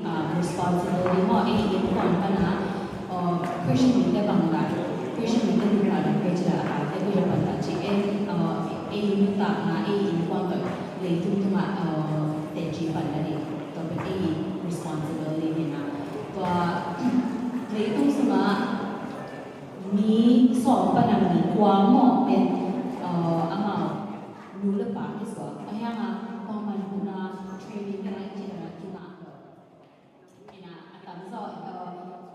responsibility mo ay important pa na Christian media bangga Christian media lupa na kaya ay ko yung panta si ay luta na ay important le tu ma tenji panta ni to ay responsibility ni na to le tu sama mi so pa na mi kwa moเป็นama lupa pa is ko ay nga kung man na training ka na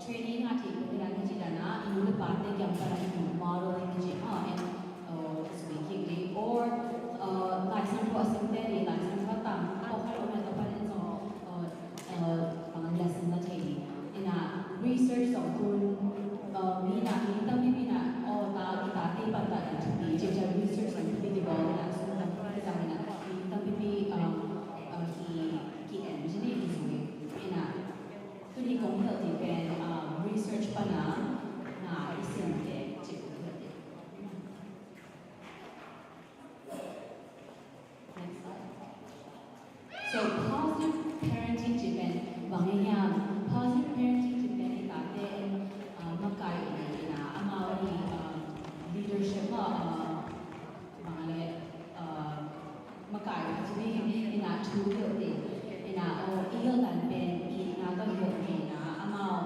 training at Kirana in the part they can model in and speaking or license person there, license for them, how the parents lesson that in a research of Mina, Mina, or Tati Pata, research and to be developed as soon as he engineering is in a to the competitive research pa na isinke Next slide. So positive parenting Japan bangayam positive parenting Japan itate makai na amawi leadership mangale makai jadi ina tuh ina iyo dan ben ina to ina amao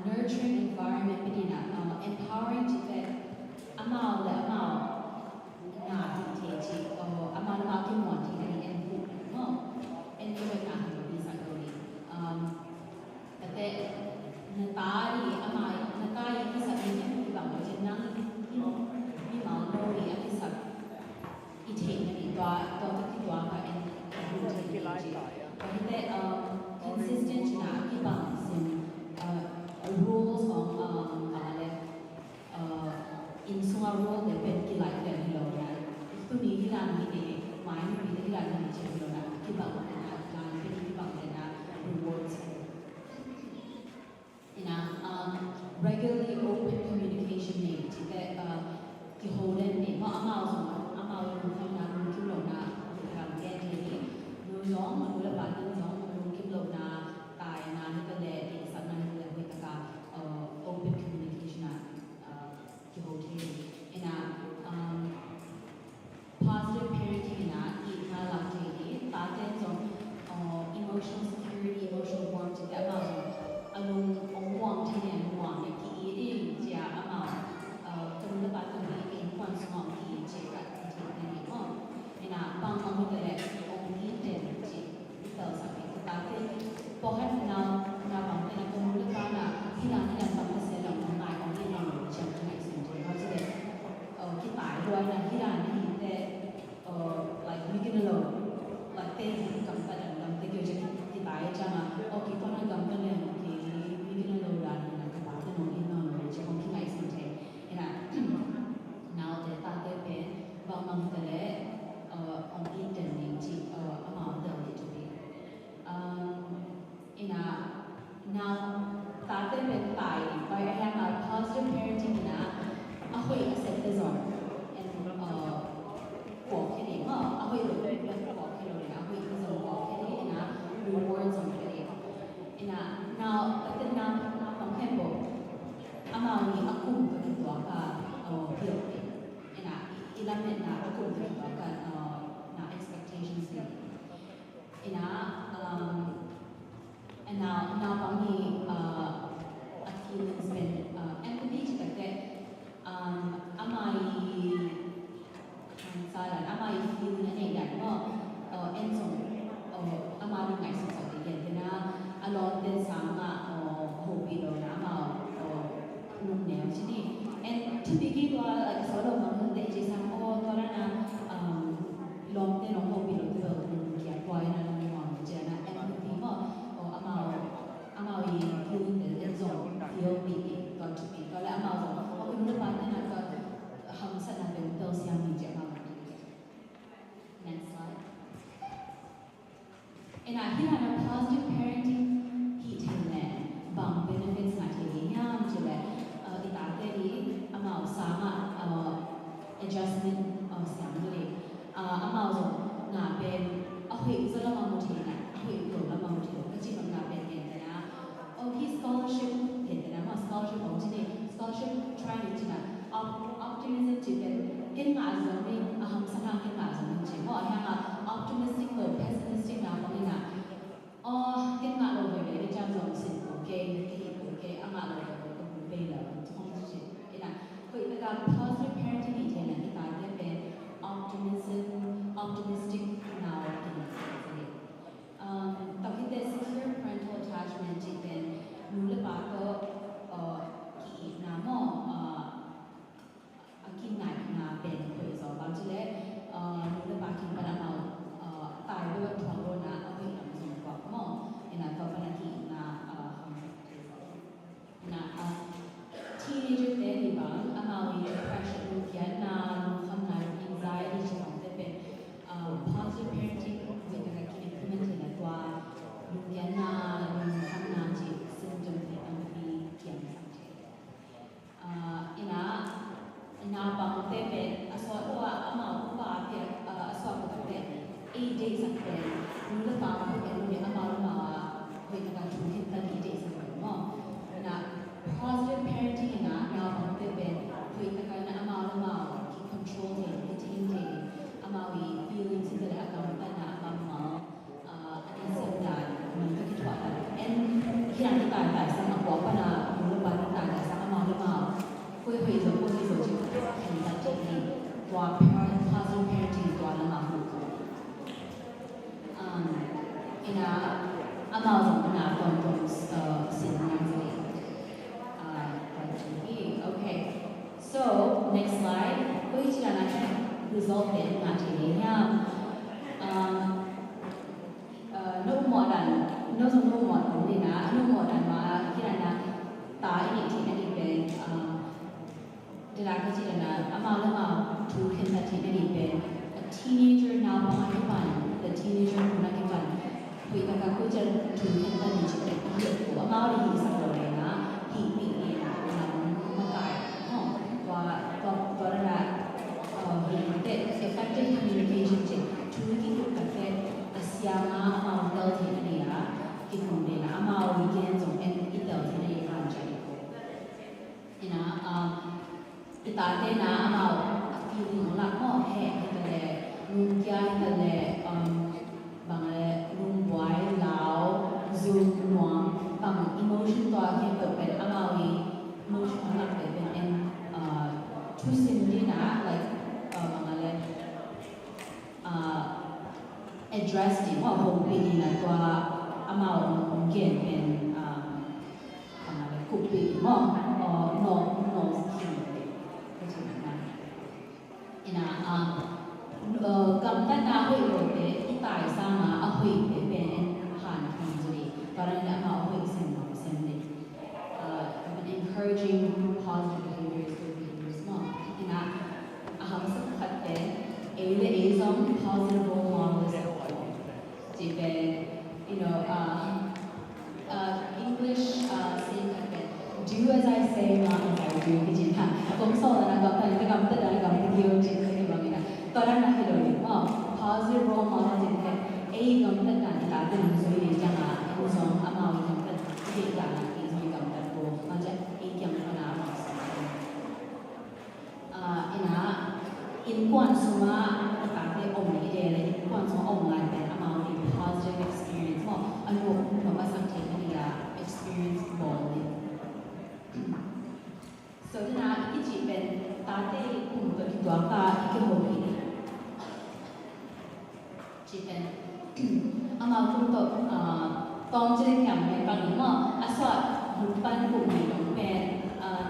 nurturing environment pinina empowering Tibet amao le amao na teji amao na kimon ti ni en no en ko na ha ni sa ko ni ate natari amai natari ki sa ni ki ba mo jin nang ni ma no ni ati sa ite ni to ki to ka en ki ate consistent na ki ba sin rules of in sunga rule de pen ki like den lo ya to ni hilan ni de mai ni de hilan ni che lo na ki ba na kan pen ki ba na rewards ina regularly open communication ni that ki hoden ni ma amao lu tham na lu ki lo na ka get ni no yong ma lu ba ni yong ma lu ki lo na tai na ni ka le ni sa na ni le wi ka open communication na ki hoden ina positive parenting ina na la ni ta ten so emotional security emotional warmth that ma along ong wang ti ne wang ni ki yi jia ama tung le ba tung ni in kwan song ki ji ka ti ni mo ina bang ma mo le ong ni ten ji ta sa ki ta te po hat na bang te na tung le ba na ki na ni na sa ma se la ong mai ong ni na lo chen nai sin ji ha ji le ki tai roi na ki na ni te like we can alone like te kam pa na lam te ki ji ki tai cha ma o ki ko na kam pa ne now the father pen bang tele on internet ji amount the to be ina now father pen pai by have a positive parenting na ahoi accept the zone and ko ke ni ma ahoi lo ko ke lo na ahoi the zone ko ke ni na rewards on ke ina now but then now from tempo amao ni akum ko to ka pio ina ilamen na akum ko ka na expectations ni ina and now pang ni akin scholarship training จินะ optimism จิเป็นกินมาจะไม่สังหารกินมาจะไม่จิเพราะแค่ว่า optimistic หรือ pessimistic นะบางทีนะกินมาเราไปเลยจะจำสิ่งโอเคโอเคอามาเราไปก็ไม่เป็นแล้วท้องจิกินะคือแต่การ positive parenting นี่เนี่ยที่ตาเป็น optimistic now กินตอนที่เป็น secure parental attachment จิเป็นรู้หรือเปล่าก็กี่น้ำมั่งกินไหนนาเป็นเคยสอนบางทีเลยรู้หรือเปล่ากินไปแล้วเราตายด้วยท้องร้อนนะเอาไปทำสมบัติมั่งนะก็เป็นที่นะteenager เด็กบ้างอามาวิ depression ลูกยันนาลูกคำนาย anxiety ที่เราจะเป็นpositive parenting วิธีการคิด implement ในตัวลูกยันนาลูกคำนายที่ symptom ที่ต้องมีเกี่ยวกับนาบางเตเป็นสอนว่าอามาอุบาเปียสอนว่าเป็น8 days สักเป็นรู้หรือเปล่าว่าเป็นรู้อามารู้มาเวลาการช่วยให้ตั้ง8 days สักเป็นมั้งนะ positive parenting นะนาบางเตเป็นเวลาการอามารู้มาที่ control เองที่ intake อามาวิ feeling ที่จะได้อาการตั้งนะอามาอันนี้เสียดายมันก็คิดว่าที่ร้านที่ตายสมัครบอกว่านะรู้หรือเปล่าที่ตายสักอามารู้มา会做过那种就很在这里，做 positive parenting 做了嘛，那阿毛怎么拿动心样子的，okay. So next slide，我一起来看 result 的那这里呀，no more than no more ตรงนี้นะ no more than มาที่ไหนนะตายอีกทีนั่นเองเป็นเวลาเขาจีนนะอามาแล้วมาถูกเห็นแต่ที่นั่นเองเป็น teenager now ประมาณกี่วัน the teenager คนนั้นกี่วันคุยกันก็จะถูกเห็นแต่ในชีวิตเยอะอามาเลยสักตัวเลยนะที่มีเองนะมันกลายตัวนั้นเห็นแต่ effective communication จริงธุรกิจกับแต่เสียมาอามาเดาที่นั่นเองนะที่คนเดียนะอามาวิจารณ์ส่งเอ็นอีเดาที่นั่นเองผ่านใจนะItate na amau feeling la ko he kale lung kya kale bangale lung boy lao zoom nuam bang emotion to ke to pe amawi emotion la pe en to simply na like bangale address di wa ho pe ni na to amau ong gen en bangale ku pe mo no cầm tất cả hội rồi để cái tài sang mà ở hội để về hàn thành rồi đó là đã bảo hội xem này encouraging positive behaviors good behaviors mà thì là học sinh thật bé ấy là ấy giống positive role models chỉ về English saying thật bé do as I say not as I do cái gì hả cũng sau là gặp thầy cái gặp tất cả gặp cái điều gì cái bằng nàyตอนนั้นนะคือเลยว่า positive role model จริงๆไอ้กำลังการที่การเป็นส่วนใหญ่จะมาไอ้ส่วนอามาวิกำลังที่การไอ้ส่วนกำลังตัวมันจะไอ้ยังขนาดนั้นอินควันสมาการที่อมนี่เดเลยอินควันสมาอมไลน์เป็นอามาวิ positive experience ว่าอันนู้นผมว่าสังเกตนี่ละ experience บ่อยส่วนที่น่าอีกจีเป็นตาเต้กลุ่มตัวที่ตัวตาอีกคนบ่มีจีเป็นอามาคุณตัวตอนจะได้แข่งในบางทีว่าอาสวะหุ่นปั้นกลุ่มนี้ต้องเป็น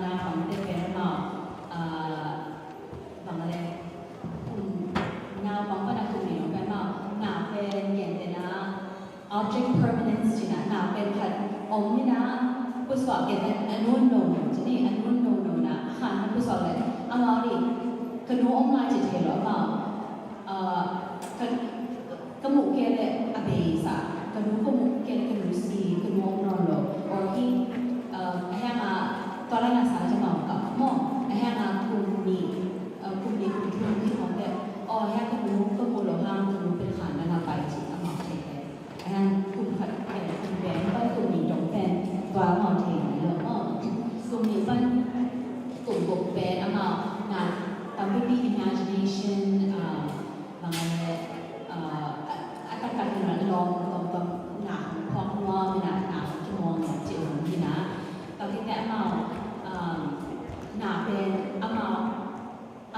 นาของเด็กเป็นมาบางอะไรคุณนาบางก็นาคุณนี้ต้องเป็นมานาเป็นอย่างเดียวนะ object permanence จีนะนาเป็นขัดอมนี่นะผู้สอบเกี่ยวกับอนุโนมจีนี่อนุโนมนะขันผู้สอบเลยอามาดิกระโน้มลายจีเทหรือเปล่าก็มุกเกลอเบซ่าก็รู้ก็มุกเกลก็รู้สิก็รู้นอนหรอโอ้ที่แห่งตอนแรกน่าสาจะมากับหม้อแห่งคุณมีคุณทุนที่เขาแบบแห่งก็รู้ก็มูลห้างก็รู้เป็นขันแล้วนะไปจีอามาเทแห่งคุณขัดแก่คุณแบงก็คุณมีจงเป็นตัวหม้อเทหรือหม้อกลุ่มนี้เป็น information บางอะไรอาการการนั้นลองหนาความมัวไม่หนาที่มองเนี่ยจิ๋วนี่นะตอนที่แต่เอาหนาเป็นเอาไอ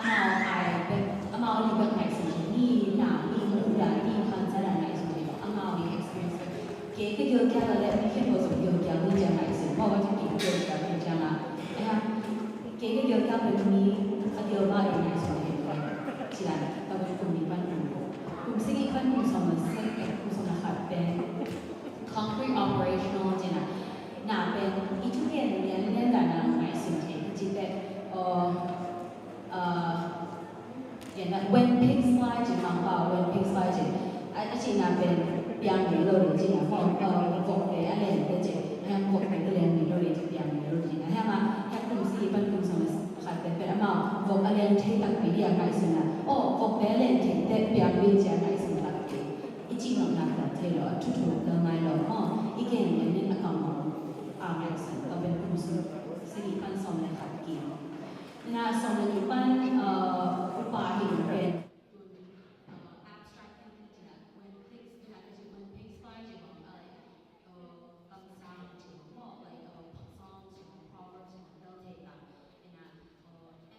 เป็นเอาลีแบบไหนสินี่หนานี่มือได้นี่คันจะได้ไหนสิเอานี่ experience เก๋ก็เยอะแยะเลยไม่แค่ตัวสมเยอะแยะนี่จะไหนสิเพราะว่าจะเก๋ก็เยอะแยะเป็นจังอ่ะไอ้ฮะเก๋ก็เยอะแยะเป็นนี้เดียวมาอย่างไรสิที่ร้านเราเป็นกลุ่มนี้บ้านกลุ่มสิ่งที่บ้านกลุ่มสมัยสิ่งกลุ่มสมัยขัดเป็น concrete operational จีน่ะหนาเป็นอีทุกอย่างเรียนแต่หนาไหนสิ่งที่จีเป็นอย่างนั้น when pigs fly จีมังเปล่า when pigs fly จีจีน่ะเป็นเปียงเรือเลยจีน่ะพอบอกเลยอะไรเนี่ยจีให้บอกไปก็เรียนเรือเลยจีเปียงเรือจีน่ะให้มาให้กลุ่มสิ่งบ้านกลุ่มสมัยขัดเป็นเอาบอกอะไรที่ตั้งไปเรียนไหนสินะโอ้บอกไปอะไรที่แต่เปียงเรือจีไหนสินะอีจีมังนักแต่เทเลทุกๆเรื่องไหนหรอกอ๋ออีกอย่างเนี่ยนักการเมืองไหนสิเราเป็นกลุ่มสิ่งบ้านสมัยขัดเกี่ยวน่าสมัยบ้านอุปาหินเป็น abstract thinking จีน่ะ when pigs จีน่ะคือ when pigs fly จีของอะไรคำสั่งจีของบอกอะไรsongs จีของ proverbs จีของเรื่องเทต่างนะ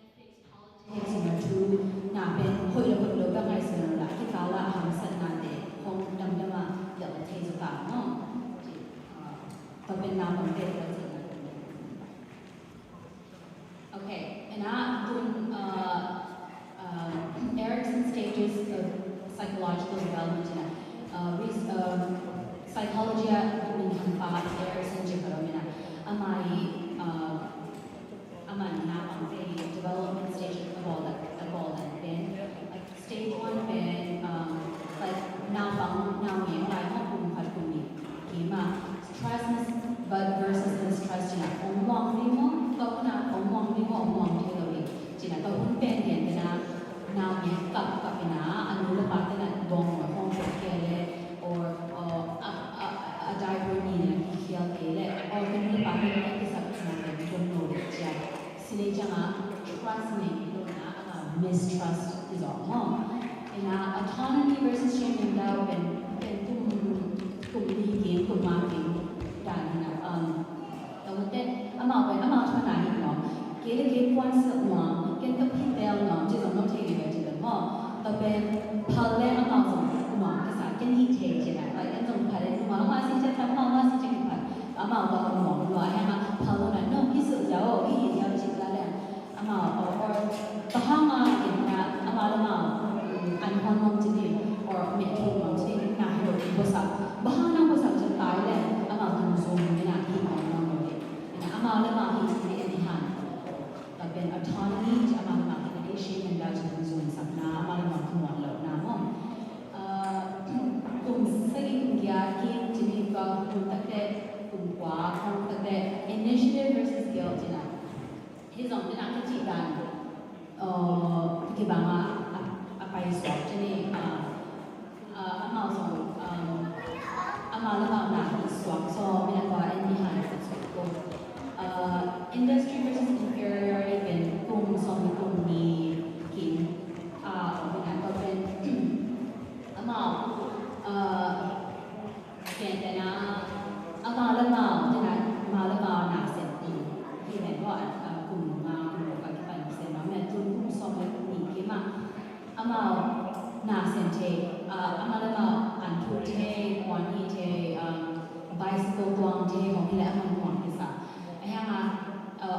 ethics politics จีน่ะทุกน่าเป็นคุยแล้วก็ไงสินะล่ะที่เขาละหันสันนาเดคงดำมาเดี๋ยวเทจะต่างเนาะก็เป็นนามของเด็กแล้วจีน่ะOkay, and Erickson stages of psychological development psychology min kan Erickson development aman na ang development stage of all that then like stage 1 ben like now yang lai mo kung kung ni kima stress versus mistrust na omwang ni moก็น่าอมองนี่ก็อมองที่เราเองจีน่ะก็คุณเป็นเห็นนะนาวเนี่ยกับเป็นนะอันนู้นละปัตย์นั่นดองหัวห้องเกลือ or diaper นี่นะที่เขียวเกลือ or เป็นละปัตย์นั่นที่สักนาเป็นคนโน้ตจ้ะสิ่งที่จะมา trust นี่ดูนะmistrust ที่สองห้องนะ autonomy versus shame เราเป็นกลุ่มดีเก่งกลุ่มมาเก่งด่านนะแต่ว่าแต่อามาเป็นอามาชอบไหนเนาะเกี่ยวกับความสงบเกี่ยวกับพิเศษเนาะที่เราต้องเทเลยที่เป็นว่าแต่เป็นพลังอามาส่งเนาะภาษาเกี่ยวกับเทใช่ไหมว่าอย่างตรงพลังว่าว่าสิ่งที่ทำว่าสิ่งที่ทำอามาก็มองว่าให้มาพลังนั้นเนาะพิสูจน์แล้วพิสูจน์แล้วจริงแล้วเนี่ยอามาแต่ถ้ามาเห็นนะอามาละมาอันความมองจริง or เมตต์มองจริงน่าให้เราภาษาบ้านน้องภาษาจะตายเลยอามาทำส่งไม่น่าที่มองน้องอามาละมาที่นี่อันนี้หันแต่เป็น autonomy จะอามาละมาที่ไม่ได้ใช้เงินดาวจะเป็นส่วนสักนาอามาละมาขมวดเหล่าน้ำกลุ่มสิ่งที่กินจะมีก็กลุ่มตั้งแต่กลุ่มขวาของตั้งแต่ initiative versus guilt จีน่ะที่สองเป็นอันที่จีกันที่บางไปสอบที่นี่อามาส่งอามาละมาหนักสวมซอไม่ได้ว่าอันนี้หันสุดกลุ่มindustry versus inferiority เป็นกลุ่มสองกลุ่มนี้กินเป็นการก็เป็นอามาเปลี่ยนแต่นะอามาละมาที่นั้นมาละมาหนาเสร็จดีที่เห็นว่ากลุ่มมากลุ่มกับที่ไปเสร็จแล้วแม่กลุ่มสองกลุ่มนี้กินมาอามาหนาเสร็จเทอามาละมาอันทุเทวันนี้เทbicycle ตัวเทของที่แล้วมันหวังที่สัก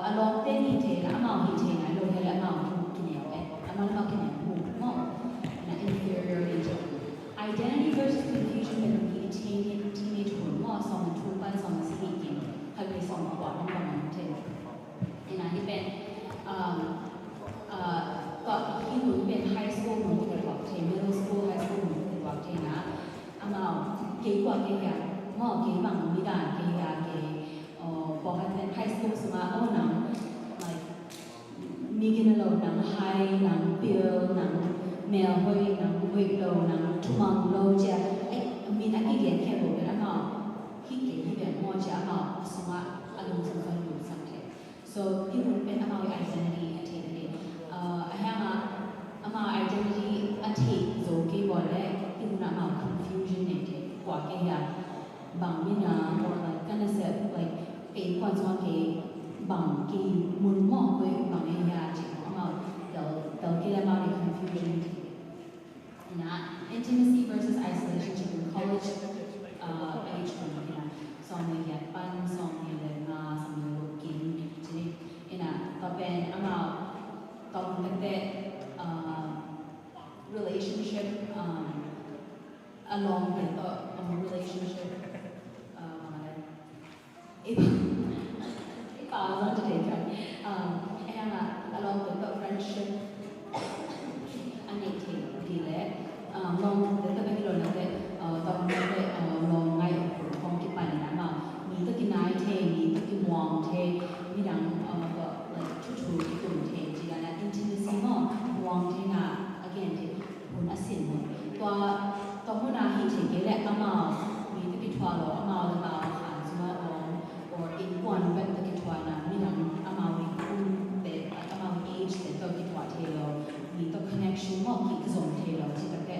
อารมณ์เต้นหิเทนะอามาหิเทนะลงให้แล้วอามากินเหนียวอามาแล้วกินเหนียวหูงอนะ inferiority identity versus confusion เป็นteenage หุ่นงอสองทุนบ้านสองสิ่งกินใครไปสองกว่ามันประมาณเท่านะที่เป็นก็ที่หุ่นเป็น high school หุ่นที่เป็นแบบเท middle school high school หุ่นที่เป็นแบบเทนะอามาเก่งกว่าเก่งอย่างงอเก่งบางไม่ได้เก่งอย่างเก่งบอกให้เป็น high school สมาหนัง like มีกินแล้วหนังไฮหนังเปียวหนังแมวห้อยหนังวิกโลหนังทุ่มโลเจ้ามีนักเรียนแค่บอกเป็นอาที่เก่งที่เป็นมอจ้าสมาอารมณ์สำคัญอยู่สักแค่ so ที่มันเป็นidentity ที่นี่ให้อามา identity bằng cái muốn mò quay bằng cái nhà chỉ có mà đầu cái là bao nhiêu confusion na intimacy versus isolation chỉ in college age của mình là xong rồi hiện ban xong rồi là xong rồi kiến chỉ na tập bên ama tập cái relationship along with a relationship if I was to take it and along with the friendship anh ấy thì lẽ long để tôi biết rồi là cái tao nói cái long ngay ở trong cái bài này mà mình tất cái này thế mình tất cái mong thế mình đang like chút cái tụng thế chỉ là intimacy mà mong thế là again thì muốn asin màตัวหัวหน้าที่ถึงcáiแหละก็มามีตะกี้ทัวร์เรามาแล้วมาหาสมาor in one เป็นตะกี้ทัวร์นะมีดังมาวิคุณแต่มาวิ age แต่ตะกี้ทัวร์เทเรามีตัว connection มากกี่กระทรวงเทเราที่ตะกี้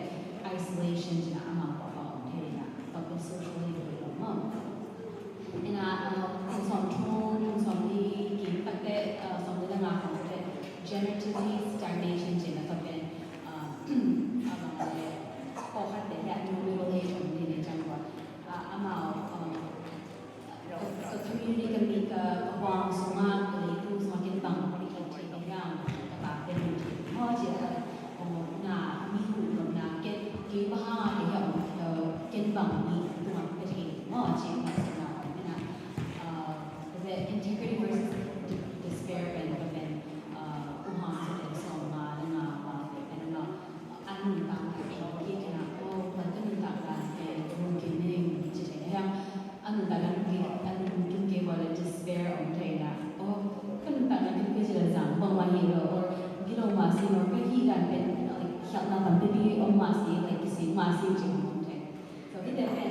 isolation ที่นะมาบอกว่าเทนะตัวเป็น social ที่เรามากนี่นะคุณสอนทุ่งคุณสอนดีกินตะกี้สอนได้งานของตะกี้ generatively stagnation ที่นะตัวเป็นอะไรพอคัดเด็กเนี่ยมี relation ในจังหวัดมาcommunity กันมีกับความสมานเลยผู้สมัครเป็นบางคนที่เที่ยวอย่างต่างๆเป็นพ่อเจ้าน่ามีหุ่นแบบน่าเก็ตกี่บ้าเดี๋ยวเก็ตบางมีตัวเป็นที่พ่อเจ้ามาสนาเป็นนะแต่ integrity versus despair เป็นอุหาจะเป็นสองมาแล้วนะเป็นนะอันหนึ่งต่างกันที่จะนะมันก็มีต่างกันเป็นมุมกินเองจะใช่ไหมครับอันหนึ่งต่างกันกินเกี่ยวกับ despair ของใจนะก็หนึ่งต่างกันที่คือจะสั่งบางวันเห็นเราที่เรามาสิเราก็ที่กันเป็นเขียนหน้าตาเป็นที่ออกมาสิอะไรก็สิมาสิจริงของใจ so ที่จะเป็น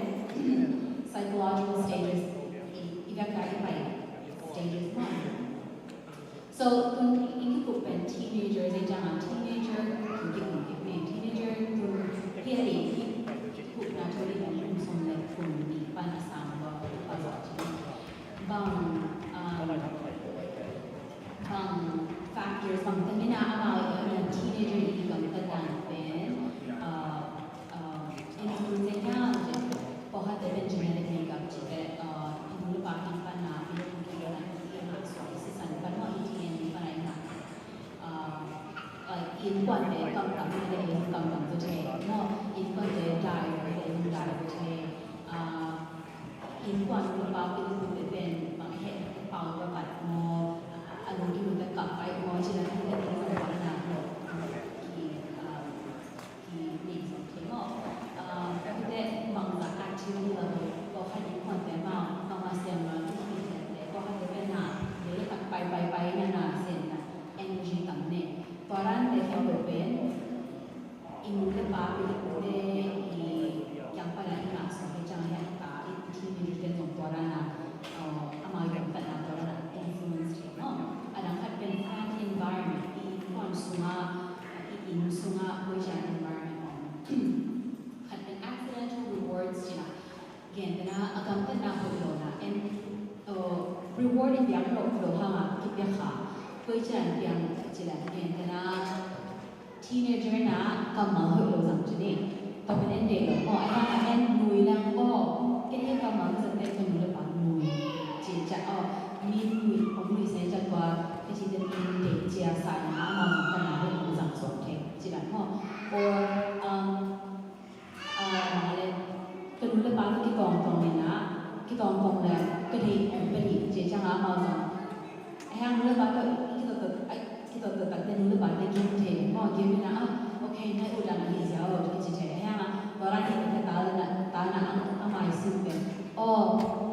psychological stages อีกอย่างก็ไป stages 1 so คุณอีกกลุ่มเป็น teenager ในจังหวะ teenager คุณกี่กลุ่มกี่เป็น teenager คุณที่อะไรที่กลุ่มนั้นจะเรียกว่าคุณสมเลยคุณมีปัญหาสามก็ภาษาจีนบาง factors บางตัวนี่นะเอาอย่าง teenager ที่กำลังเป็นinfluence เนี่ยเพราะว่าจะเป็น genetic makeup ที่เป็นอินดูปากินปัญหาเป็นคนที่เราที่เราสอนสิ่งนั้นปัญหาที่ที่นี่ปัญหาเนี่ยอินกว่าเด็กกำลังไม่ได้กำลังตัวเองเนาะอินกว่าเด็กได้ไม่ได้ได้ตัวเองอินกว่าเราเป็นบางเหตุเป่าระบาดมออารมณ์ที่มันจะกลับไปมอที่เราที่เราเป็นคนพัฒนาที่มีสองที่เนาะแต่บางจากการที่เราก็ให้ดีคนแต่มาเสียงมาที่มีแต่ก็ให้เป็นหนาเดี๋ยวตัดไปเนี่ยนะเสียงนะ energy ต่างเนี่ยตอนนั้นเด็กเขาเป็นอินเดียป้าเป็นคนที่ยังไปแล้วนะสมัยจังเนี่ยตาที่มีเรื่องของตัวนั้นนะอามาอย่างแต่ละตัวนั้น influence เนาะอันนั้นเป็น flat environment ที่ความสูงอินสูงบริจาค environment คันเป็น accidental rewards ใช่ไหมเกี่ยนแต่นะอาการเป็นนาคนโดนะ and reward ที่ยังเราโดนห้ามคิดยังขาบริจาคยังจีแหละเกี่ยนแต่นะ teenager นะกำลังหัวเราสังจุดนี้ตอนเป็นเด็กเราไอ้แอนนุยแล้วก็แค่กำลังจะเป็นคนรู้ป่ะนุยจีจะมีนุยผมนุยเสียจังว่าที่จะเป็นเด็กเจียสายนะมาขนาดเรื่องสังสมเทจีแหละก็อะไรก็รู้ป่ะที่ตองเนี่ยนะที่ตองแล้วก็ที่เป็นจีจังมาส่งไอ้ยังรู้ป่ะก็ที่ตัวตัดเป็นรู้ป่ะในเกมเทก็เกมนะโอเคในอุดรนี่เสียเราที่จีเทไอ้ยังตอนนั้นที่ตานะอามาสิเป็น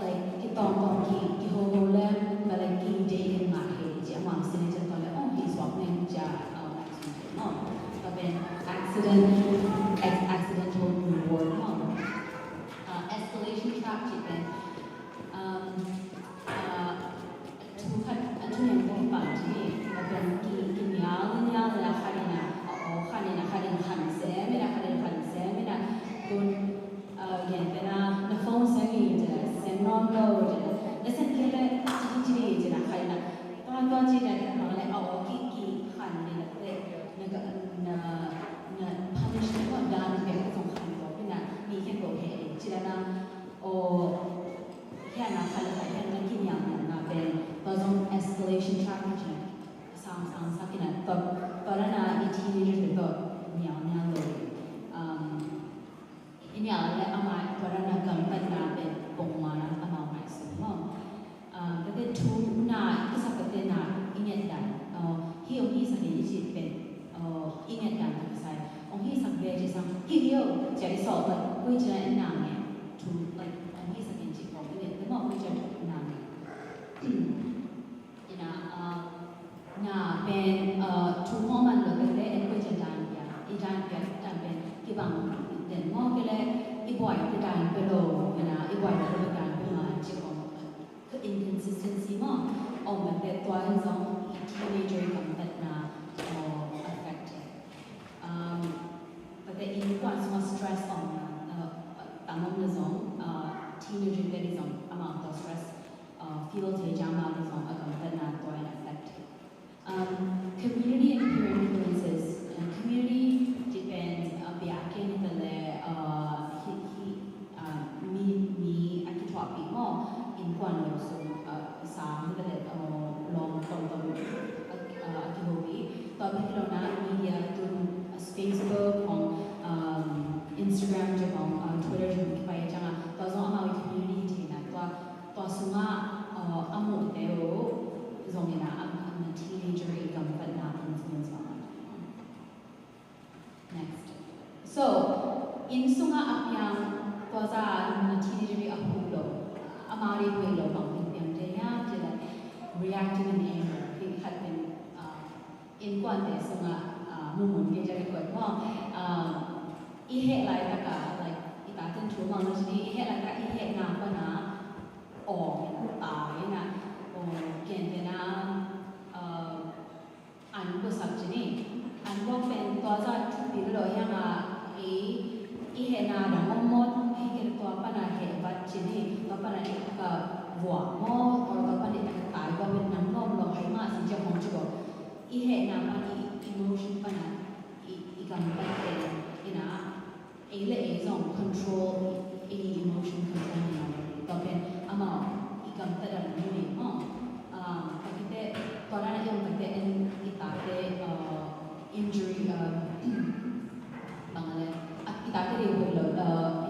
like ที่ตองที่โฮโลแล้วแต่ like ที่เด็กมาเห็นจีอามาสิเนี่ยจะตอนแล้วhe's walking จะaccident ก็เป็น accident ingat dan terkesai. Orang hi sampai je sang video jadi soal kui jalan enam to like orang hi sampai je kau ini semua kui jalan enam. Ina na ben tu homan lo kete en kui jalan dia, ijan dia dan ben kibang dan mau kele iboy kedan belo, ina iboy belo kedan belo je kau ke inconsistency mo, orang kete tuan zong teenager kamu na affected. But the in one semua stress on tamam na zong teenager dari zong amount of stress feel je jama di zong agam na tuan affected. Community and peer influences. Community depends biakin pele me aki tuapi mo in one lo so sa pele long tom aki hobi. Tapi kalau na media tu Facebook, Instagram, Twitter, supaya jangan tahu sama community ni na. Tahu semua amuk deo zongina am teenager ikam pada influence banget. Next. So, in sunga ap yang kuasa teenager aku lo, amari gue lo bang yang dia jadi reacting in anger. He had been in kuante sunga mumun dia jadi kuat. Ihe lai taka like itaten cuma nasi ihe lai taka ihe na apa na tai na kian na an besar jenis an buat pen tuasa cuci lo yang ihe na dah momot ihe tu apa na ihe bat jenis apa na ka buat mo atau apa ni tak tai buat pen nang nom lo hai ma sejak hong juga ihe na apa ni emotion apa na ikam pen ina ele zong control any emotion control ni tapi ama ikam tera ni kita kalau yang kita kita injury bangale kita dia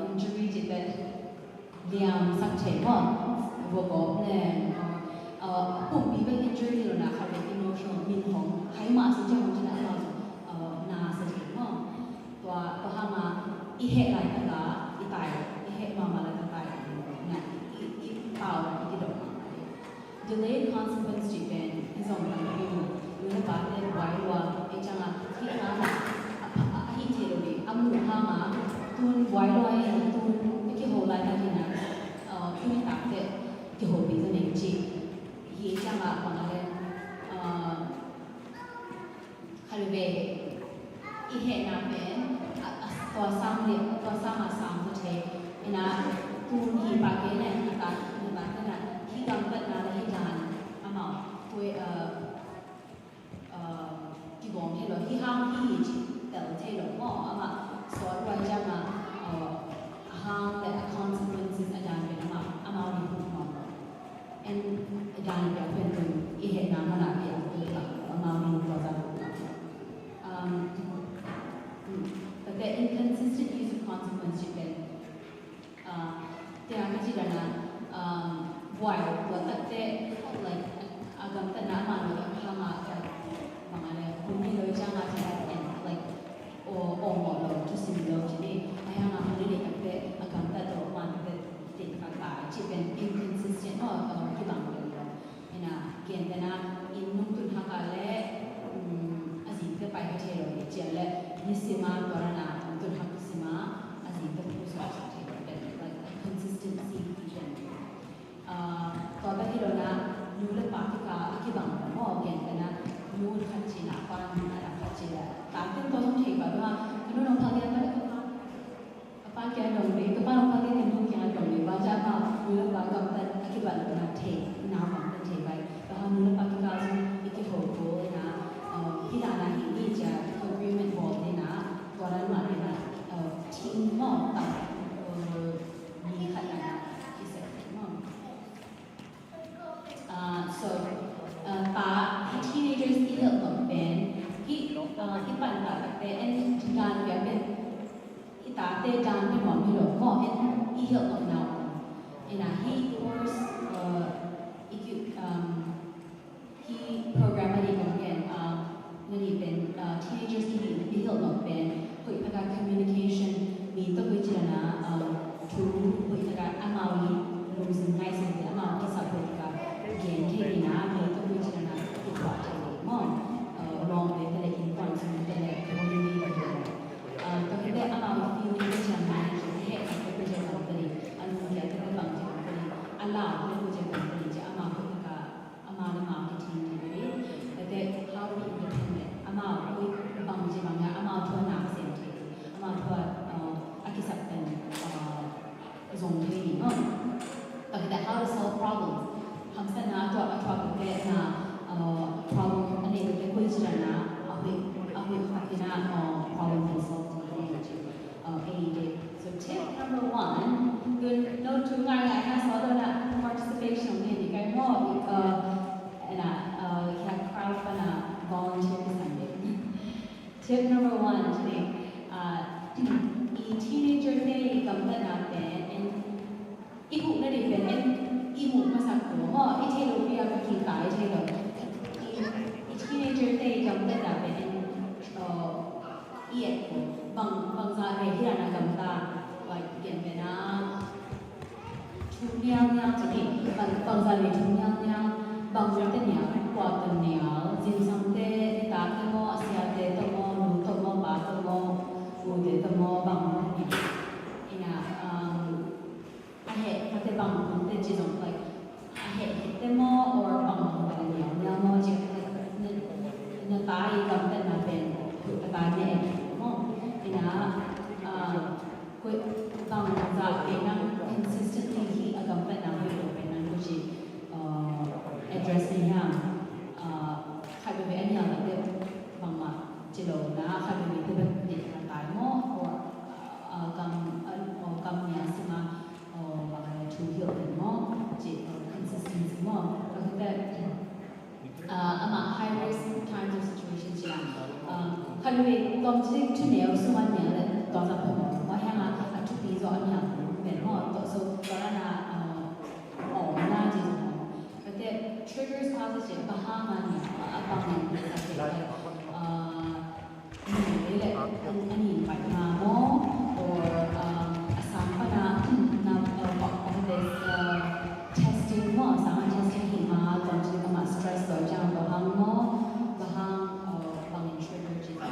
injury kita liam sakit buat ne pun biar injury lo nak kalau emotional min hong hai ma sejak hong jadi na sakit tua hama ihe lai kata itai ihe mama lai kata na power itu dong. Delayed consequence jipen isong kan lu ba le wai wa e changa hi na hi je lo ni amu hama tun wai lo tun ki ho lai na na tun ta te ki ho bi ne ji hi changa ma le halve ihe na benตัวซ้ำเด็กตัวซ้ำมาซ้ำตัวเทนะตูนที่ปากเกเนี่ยที่ตาที่ปากนั่นน่ะที่กำเกิดนาและที่จานอามาคุยที่บอกที่เราที่ห้างที่แต่ละเทเราหม้ออามาสอนไว้จะมาห้างแต่ consequences อาจารย์เป็นอามาดีพูดมาเอ็นอาจารย์แบบเป็นอีเหตุน้ำมันอะไรอย่างเงี้ยอามาดีตัวจะพูดBut the inconsistent use of consequence juga, tiada macam mana, while buat like agam tanah mana hama mana bumi lo jangan ada like mau lo tu sini lo jadi ayah nak beli dekat agam tanah mana dekat kata juga inconsistent kita boleh lo, ina kian tanah inum tu hakale asyik terpakai cero jadi nisima korana untuk hak nisima asyik terpusat saja dan like consistency vision. Kalau bagi lona nula patika akibang mo gen kana nula kacina para nula kacina. Tapi kalau tu hebat tu kalau orang kalian apa kian dong ni, kalau orang kalian yang kian dong ni, baca apa nula patika akibat lona te nama dan te baik. Kalau nula patika ikut na kita nak ini je agreement ball ni na orang mana na team mo tak ni kata na kisah mo. So teenagers ihel lo ben ipan tak te en jangan dia ben ita te jangan ben mo milo mo en ihel lo now. Ina he course he program ni again. Nani ben teenagers ini Tip number one today. I teenager day gambar natin and ibu na rin ben ibu masak ko mo itelo biya kita itelo I teenager day gambar natin and iet ko bang sa hiya na gambar like gembena Tunyang today bang sa tunyang bang natin kuat niya zinsangte tate mo asyate to mo luto mo bato mo ude to mo bang natin ina ahead pati bang natin jisong like ahead hit mo or bang natin niya mo jik na tayo gamit natin tayo mo ina bang sa pinang consistently hi gamit natin pinang kuji address niya kaibigan niya natin mga chilo na kaibigan din na tayo mo or kam niya sa mga tuhil din mo consistency mo kasi ama high risk kinds of situations siya kaibigan kung tunaw suman niya doon sa mo kaya nga tupi so niya men mo so para na na triggers causes it bahangan abang ng sakit ani mo or asam pa na of this testing mo sama testing hima don't you come stress do jang bahang mo bang trigger jita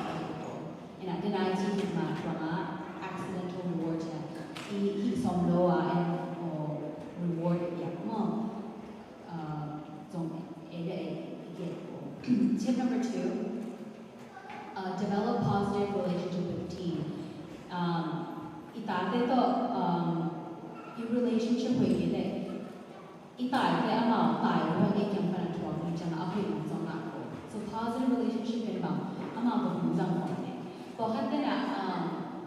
ina deny ji hima trauma accidental reward he som loa and reward yak mo Tip number 2, develop positive relationship with the team. Itate to yung relationship with kita. Itate ama tayo wa ikyang panatuwa kung dyan ako yung zong ako. So positive relationship din bang ama ba kung zong ko ne. Bakit na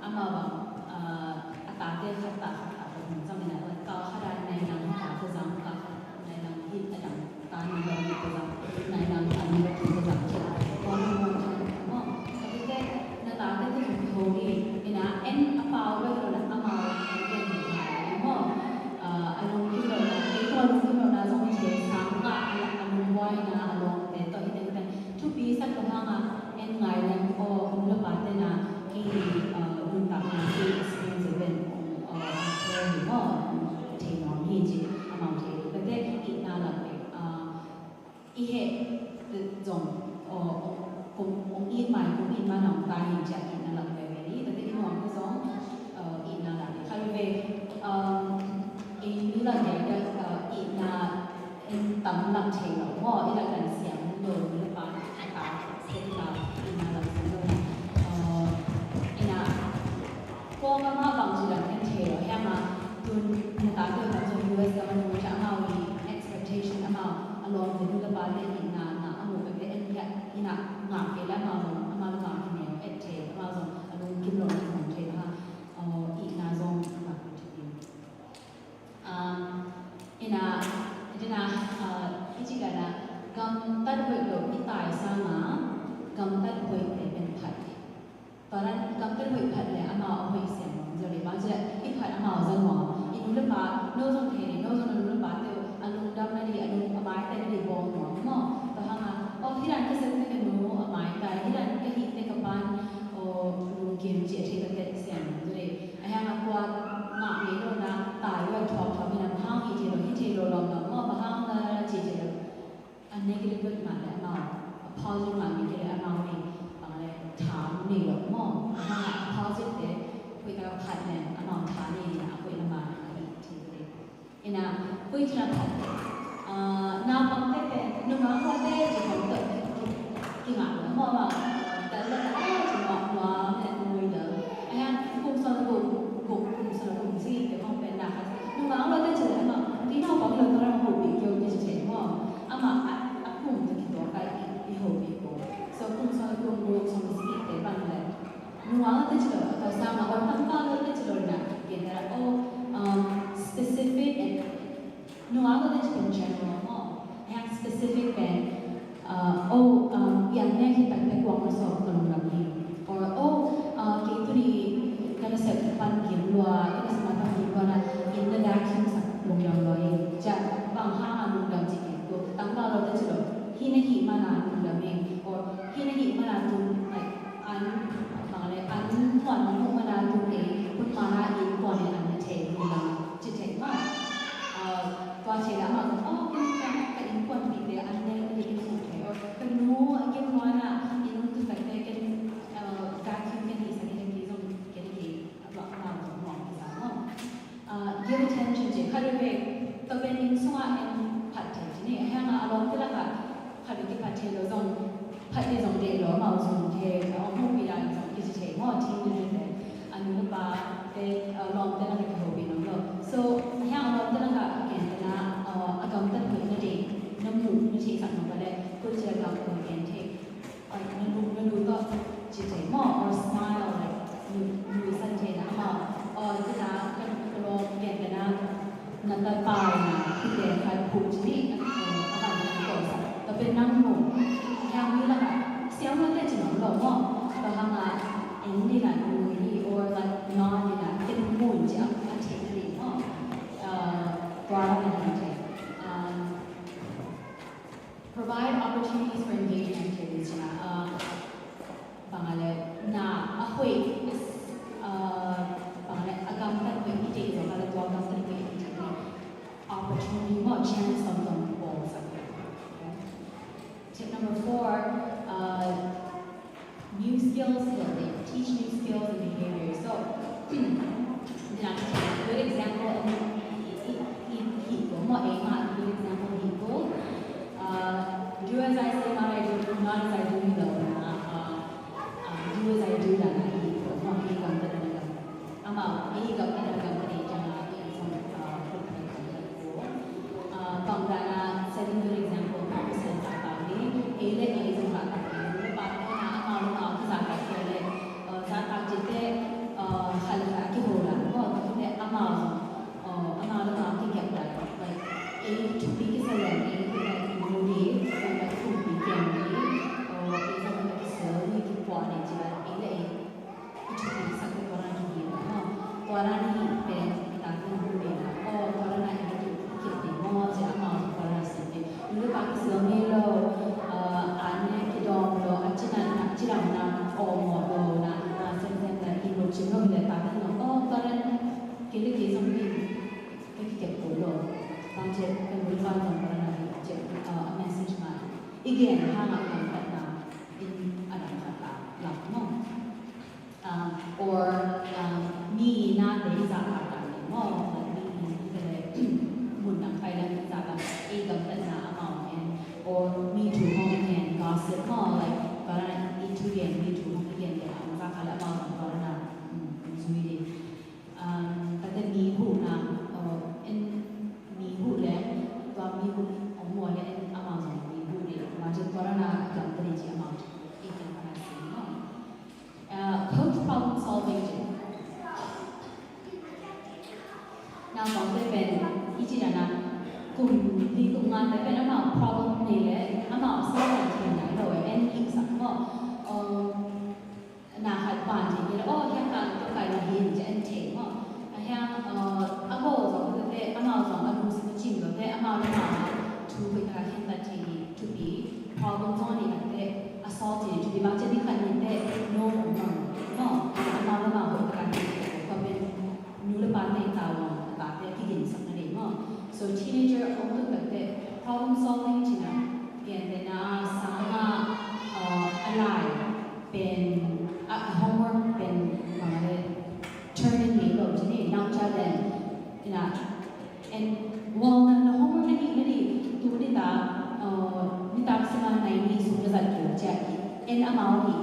ama ba atate kata kung zong na kakaran na yung kakazang na yung hit adang tani ba yung kazang na yung ano ba yung kazang siya. Kung ano mo kasi natate to yung holy ina and apaw ba yun na ama yung mo anong kilo na ito anong kilo na zong siya sangka anong buhay na anong ito ito to be sa kumanga and ngayon ko kung lapate na untak na experience event mo tingong hiji amount it but then it na lang ihe zong kung imay kung ima nang tayo siya ina lang very but then mo ang zong ina lang kalbe in nila ya ina in tam lang tayo mo ila kan siang do nila pa ka sila ina lang so ina kung mga bang sila kan tayo ya ma dun natate na so US government mo siya amawi expectation along the nila pa din na amo ba din ina nga kailan ama nga kini et tayo ama so anong kinlo ng tayo ha ina zong ina ichiga na gam tad hoi lo itai sama gam tad hoiเป็นผัดตอนนั้นกำตันหอยผัดเลยอามาเอาหอยเสียงจะเลยบางทีอีผัดอามาเอาจังหวะอีนุ่มปลาโน้ตส่งเทนี่โน้ตส่งนุ่มปลาเตียวอันนุ่มดำนั่นดีอันนุ่มอาไม้แต่ดีบองหัวมั่งแต่ฮะมาที่ร้านก็เซ็นเต็มมืออาไม้แต่ที่ร้านก็ฮิตในกับบ้านนุ่มเกมเจี๊ยที่ตะเกียบเสียงจะเลยไอ้ฮะมากว่าหนักนี่โน่นนะตายว่าชอบมีน้ำห้างฮิตเทโลลองมั่งบางห้างนะเจี๊ยอันนี้ก็เลยเป็นมาแล้วมาพอจะมามีก็เลยอามาเองถามนี่หรอกมองว่าพอสิเดคุยกับผัดเนี่ยอมองทานนี่นะคุยละมาอีกทีเดียวอินะคุยชนะผัดน้ำบางเต้หนุ่มบางคนเต้จะของเกิดกี่หมาหรือมองว่าแต่ละจะมองว่าเนี่ยนุ้ยเด้อไอ้ฮะกลุ่มสนุกกลุ่มสนุกสิเดี๋ยวคงเป็นนะคะหนุ่มบางคนเต้จะเลยมาที่น้องบอกเลยตอนเราหูปีเกี่ยวกับเฉยๆว่ามากลุ่มจะคิดว่าใครอีหูปีกูso kung sa kung sa musik eh bang le nuang te chlo ka sama or tangka te chlo na genera specific and nuang te chlo general mo yang specific ben yan ne kita te kwang so ko lang ni พัดในสองเดือนหรือมาส่งเทเอาห้องปีละสองกิจเทหม้อทิ้งเลยแต่อันนู้นปาเป็นลองแต่ละกิจหัวปีน้องเรา so แค่ลองแต่ละกิจแต่ละอากาศแต่ละกิจนั่นเองน้ำมูกนั่นเองสักหน่อยก็ได้ก็จะกับคนเก่งเทนั่นรู้ก็จิตใจหม้อ or smile เลยดูสันเทนะมาจะนะก็ลองเก่งแต่ละนั่นตาปลายนะที่เด็กใครผูกจีนี่อาการนั้นก็สักแต่เป็นน้ำมูกแค่นี้ละค่ะเสียงมันได้จีน้องเราหม้อแต่ทำงานเอ็นนี่ละดูนี่ or like นอนนี่ละเป็นมูนจ้ะอันเทนนี่หม้อbroader than intake. Provide opportunities for engaging activities. Pangalan na ako'y pangalan agam kan ko ite so kala to agam kan ko ite opportunity mo chance on the ball sa. Tip number 4, new skills building. Teach new skills and behaviors. So, a good example. More aim at good example people. Do as I say, not as I do. Do as I do that I eat. Not he come to the ama he come to the company jana in some pangdana setting good example person sakali ele is sakali paana ama sakali zata jite halka ki hola ko ne ama ki kya like a to be ke salan a to like modi ko like to be kya or is sama like serve ki pone jila ele to be sakali korana ni korana ni pe ta ko be na or korana ni ki ki mo ja ama korana se lu pa ki serve lo ane ki dom lo achina na o mo lo na sen da i lo chino le ta no o korana ke le ke sam ki ke ko lo bang che ke mu fa no korana che message ma again ha ma kan na in adam kata la no or me na de za ta ni mo ni ke le mun nang pai la za ta e kam ta na ma or me too home can gossip mo like korana e to yen me too home yen de ma za kala ma korana zuiแต่มีผู้นำมีผู้และตัวมีผู้อมวยและอามาสมีผู้เดียวมาจากกรณีการผลิตอามาอีกอย่างอะไรสิเนาะ coach problem solving นำของจะเป็นอีกอย่างนะกลุ่มที่กลุ่มงานจะเป็นอามา problem นี่แหละอามา solve ที่ไหนเราเอ็นอีกสักว่านาหัดปานที่นี่แล้วแค่การต้องการเห็นจะเอ็นเทว่าแค่อาโบสองคนแต่อามาสองอารุณสิบจริงก็แต่อามาเนี่ยมาทูไปการเห็นแบบที่ to be problem solving แต่ assaulted to be บางทีขันนี่แต่ no เนาะอามาเนี่ยมาเป็นการก็เป็นนูเลปานในตาวันแต่ที่เห็นสักนั่นเองเนาะ so teenager เอาตัวแบบแต่ problem solving ที่นั่นเปลี่ยนเป็นสามารถอะไรเป็น homework เป็นอะไร turning นี่เราจะนี่น้องจะเป็นนะ and while นั้น homework นี่ตัวนี่ตาสมาในนี่สุดจะเกิดจาก and amount นี่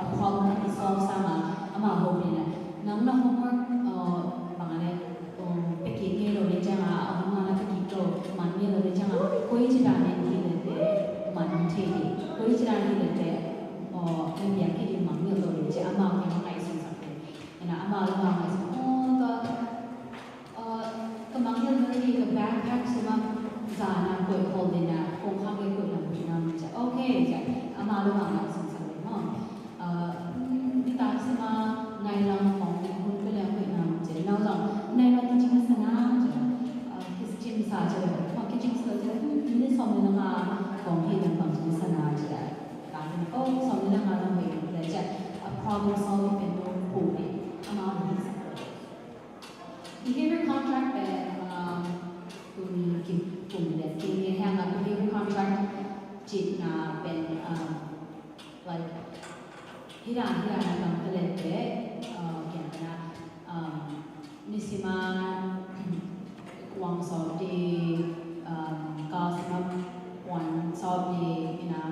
a problem ที่ solve sama amount นี่นะน้อง homework บางอะไรไปกินเงี้ยเราเนี่ยจังเอามาแล้วก็กินโตมันเนี่ยเราเนี่ยจังคุยจีราเนี่ยที่เลยมันเท่ดีคุยจีราเนี่ยเลยเป็นอย่างที่ดีมันเนี่ยเราเนี่ยจะอามาเนี่ยมันไงสิสักเลยนะอามาเราไงสิก็มันเนี่ยเราเนี่ยกับ backpack ใช่ไหมจานะคุยโคลเนี่ยนะคงข้างคุยนะคุยนะจะโอเคจะอามาเราไงสิสักเลยเนาะที่ตาใช่ไหมในเราของคุณก็แล้วคุยนะจะเราจะในเราจริงๆสนะจะคิดจริงสาจะพอคิดจริงสาจะนี่สองเนี่ยนะของที่เป็นฝั่งจริงสนะจะได้การเป็นก็สองเนี่ยนะเราไม่ได้จะ problem solving เป็นตัวผู้เนี่ยอามาเนี่ยสัก behavior contract เป็นคุณกิจกลุ่มเด็กที่มีแห่ง behavior contract จิตนะเป็น like ที่ร้านทำเป็นเด็กอย่างนั้นนิสิมาวางสอบดีการสมัครวันสอบดีนะ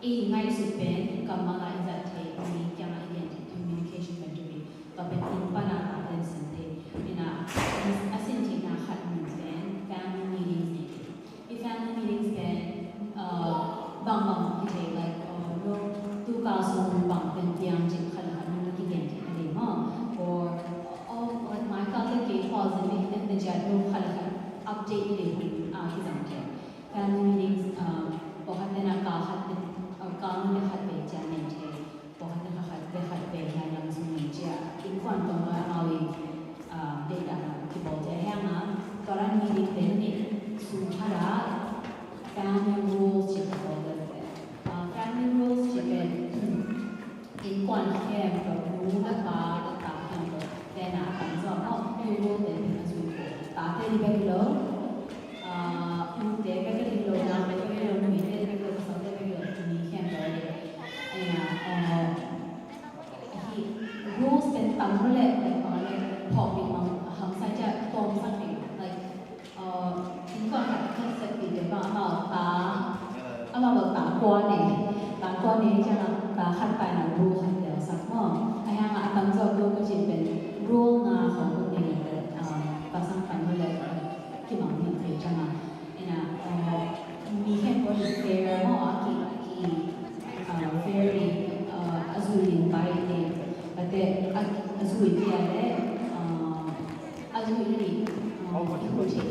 ngay sự bên cầm mà lại giải thế mình chẳng là communication boundary và bên in pa na natin sante ina asin ti na khat min ben family meetings ni if family meetings ben bang kite like no tu ka so bang ben tiang jin khat khat no ki gen ti ade ma or like my ka ke pause ni the chat no khat khat update ni ki zam te family meetings बहुत दिन का हाथ काम में हाथ पे जाने थे बहुत दिन का हाथ पे यहाँ सुनने जा इनफॉर्म तो मैं आवे डेटा की बोलते हैं ना कारण मीटिंग पे ने सुधारा family rules जिसे बोलते हैं family rules जिसे इनफॉर्म है तोรู้นะว่าต่างกันแต่นะต่างจากนั้นที่รู้แต่เป็นอะไรต่างกันไปเลยแต่ไปกันเลยนะไปกันเลยมีแต่ไปกันสองแต่ไปกันมีแค่ตัวเดียวไอ้นะที่ rules เป็นตามเขาเลยแต่ก่อนเลยพอมีมันทำใส่จะตรงสักหนึ่ง like ถึงก่อนกับคอนเซ็ปต์ที่เดี๋ยวเอาแบบตากวนเนี่ยจะนะตาขัดไปนะ rule ขัดเดียวสักมั่งไอ้ยังตั้งใจดูก็จะเป็น rule นะของคนนี้เลยภาษาไทยเขาเลยที่มันมีใครจะมามีแค่คนเฟร์มากที่very azulin by the but the azul dia le azul niที่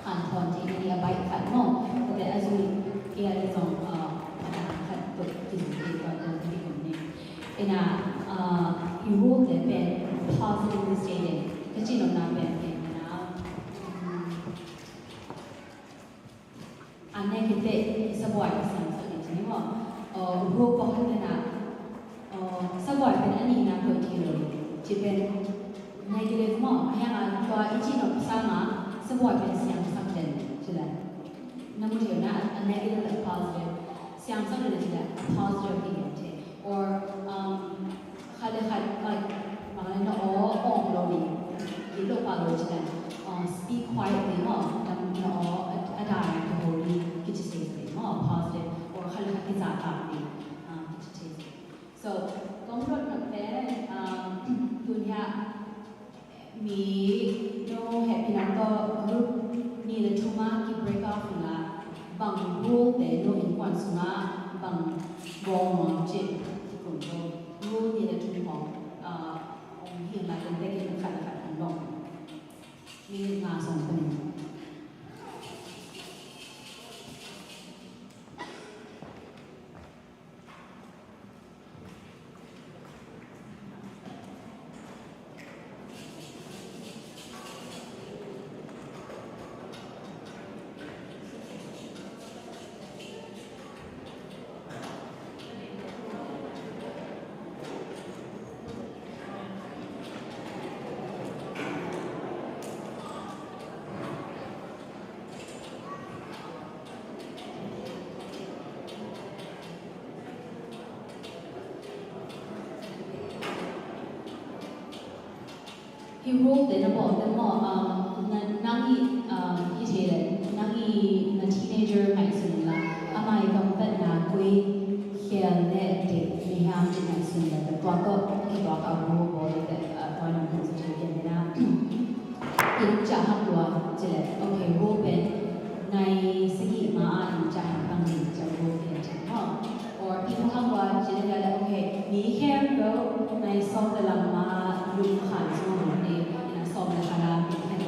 อ่านตอนที่นี่ใบขัดมองแต่azul dia le สองขัดตัวที่สุดที่ว่าจะที่คนนี้you rule the pen positively stated ก็จริงๆนะแบบนี้อันนี้คือเด็กสบายสิ่งสิ่งนี้ว่ารูปบอกให้นะสบายเป็นอันนี้นะตัวที่เลยที่เป็นในกิเลสมั่งอย่างตัวอีจีนอสามาสบายเป็นเสียงสักเด่นใช่ไหมนั่นก็คือนะอันนี้คือ positive เสียงสักเด่นใช่ไหม positive ที่เห็นใช่ or ขัดlike บางอย่างอ๋อเราดีกิโลปาโลใช่ไหมspeak quietly มั่งทำอ๋อada yang holy kita say more positive or kalau kita tak ni kita say so komplot nakte dunia mi no happy nato group ni le cuma ki break off na bang rule de no in kwan sunga bang gong ma je ki kun do rule ni le cuma ong hi la den de ki khat an long ni nga song pen He ruled in about the more nangi hitele nangi na teenager mai sunla amai kam ta na koi khel ne de mi ham de mai sunla the to ko ki to ka ro bo de to na ko su ke na in cha ha wa chele okay ro ben nai sagi ma an cha ha tang ni cha ro ben cha ha or people ha wa chele la okay mi khem go nai so de la ma lu khan so สอบเลยค่ะนะ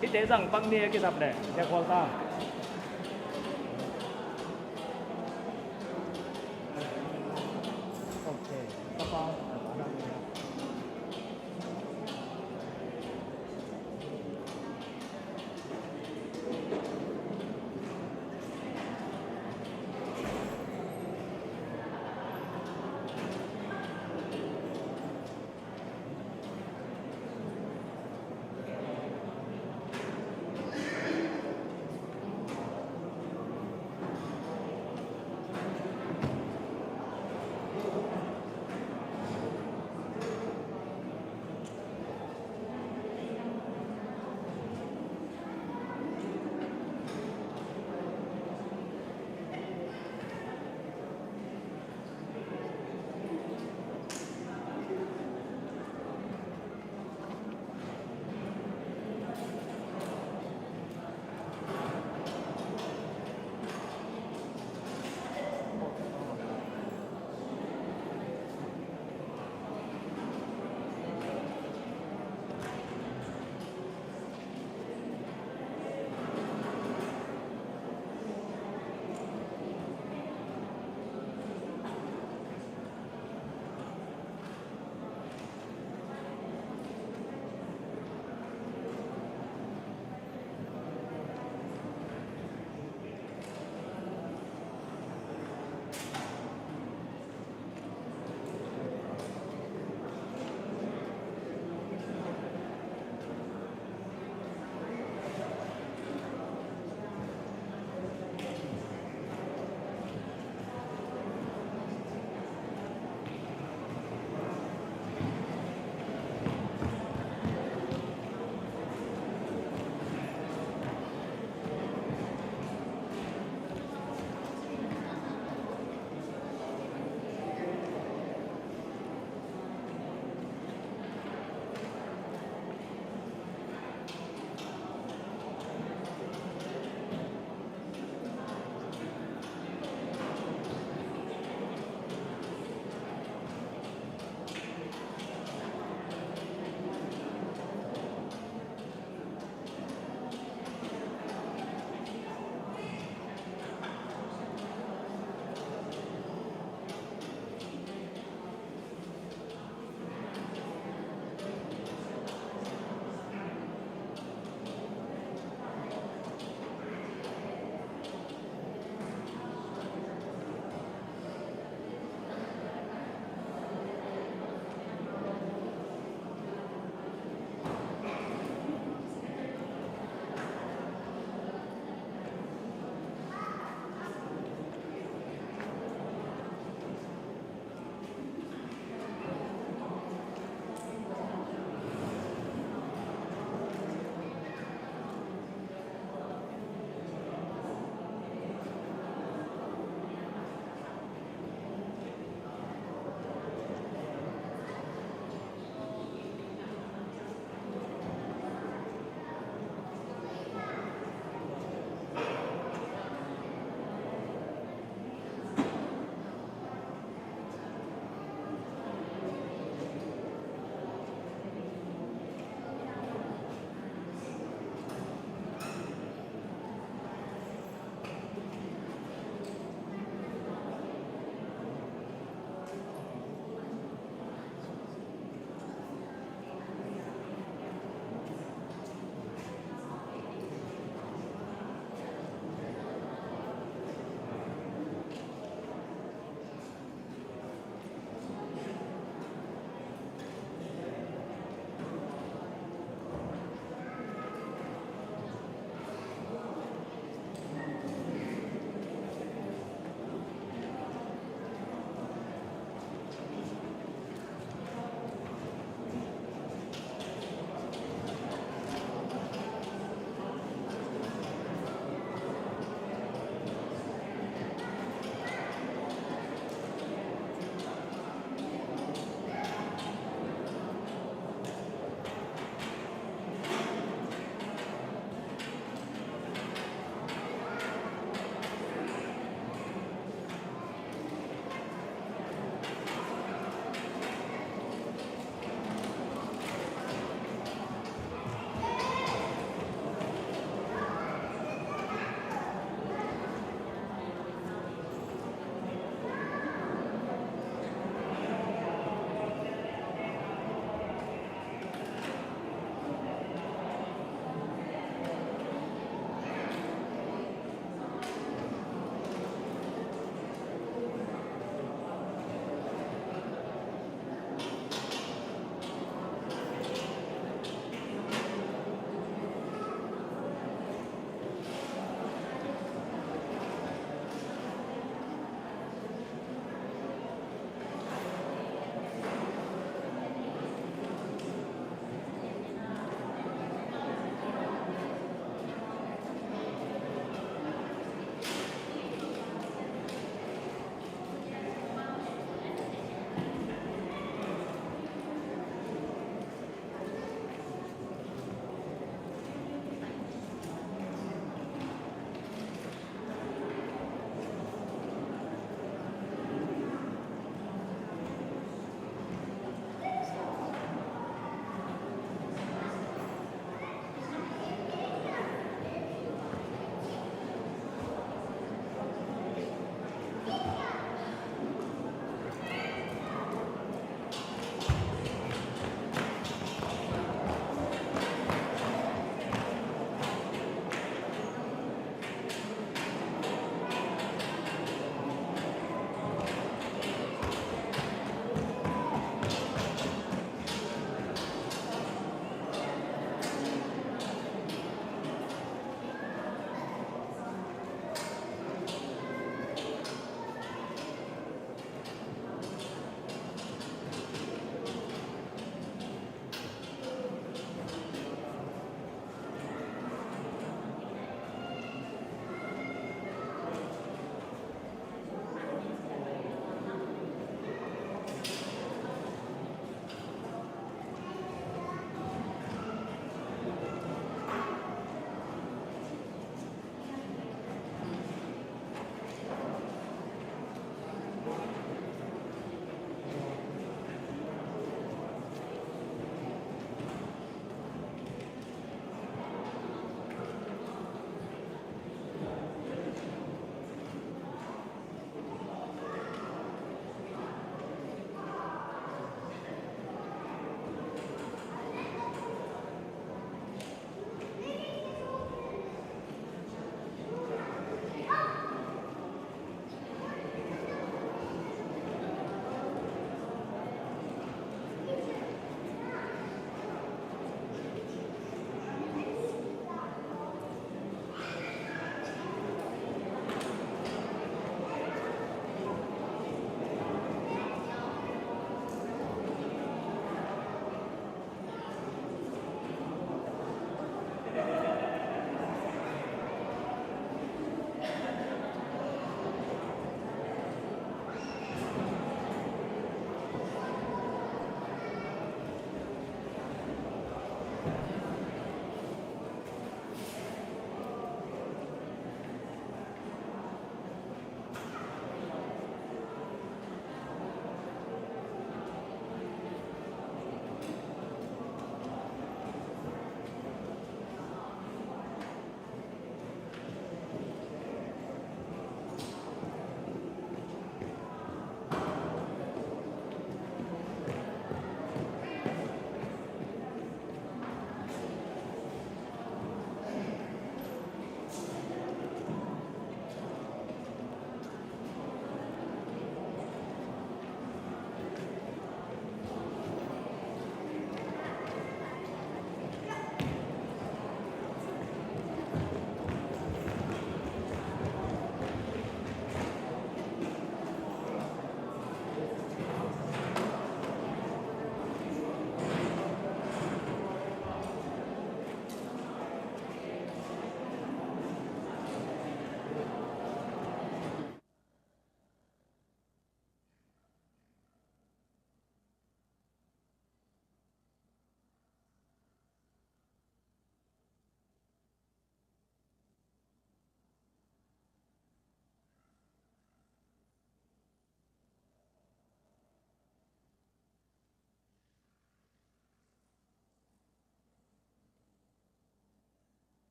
Cái tế rằng băng nia cái dập này, theo con ta. Ok, các con.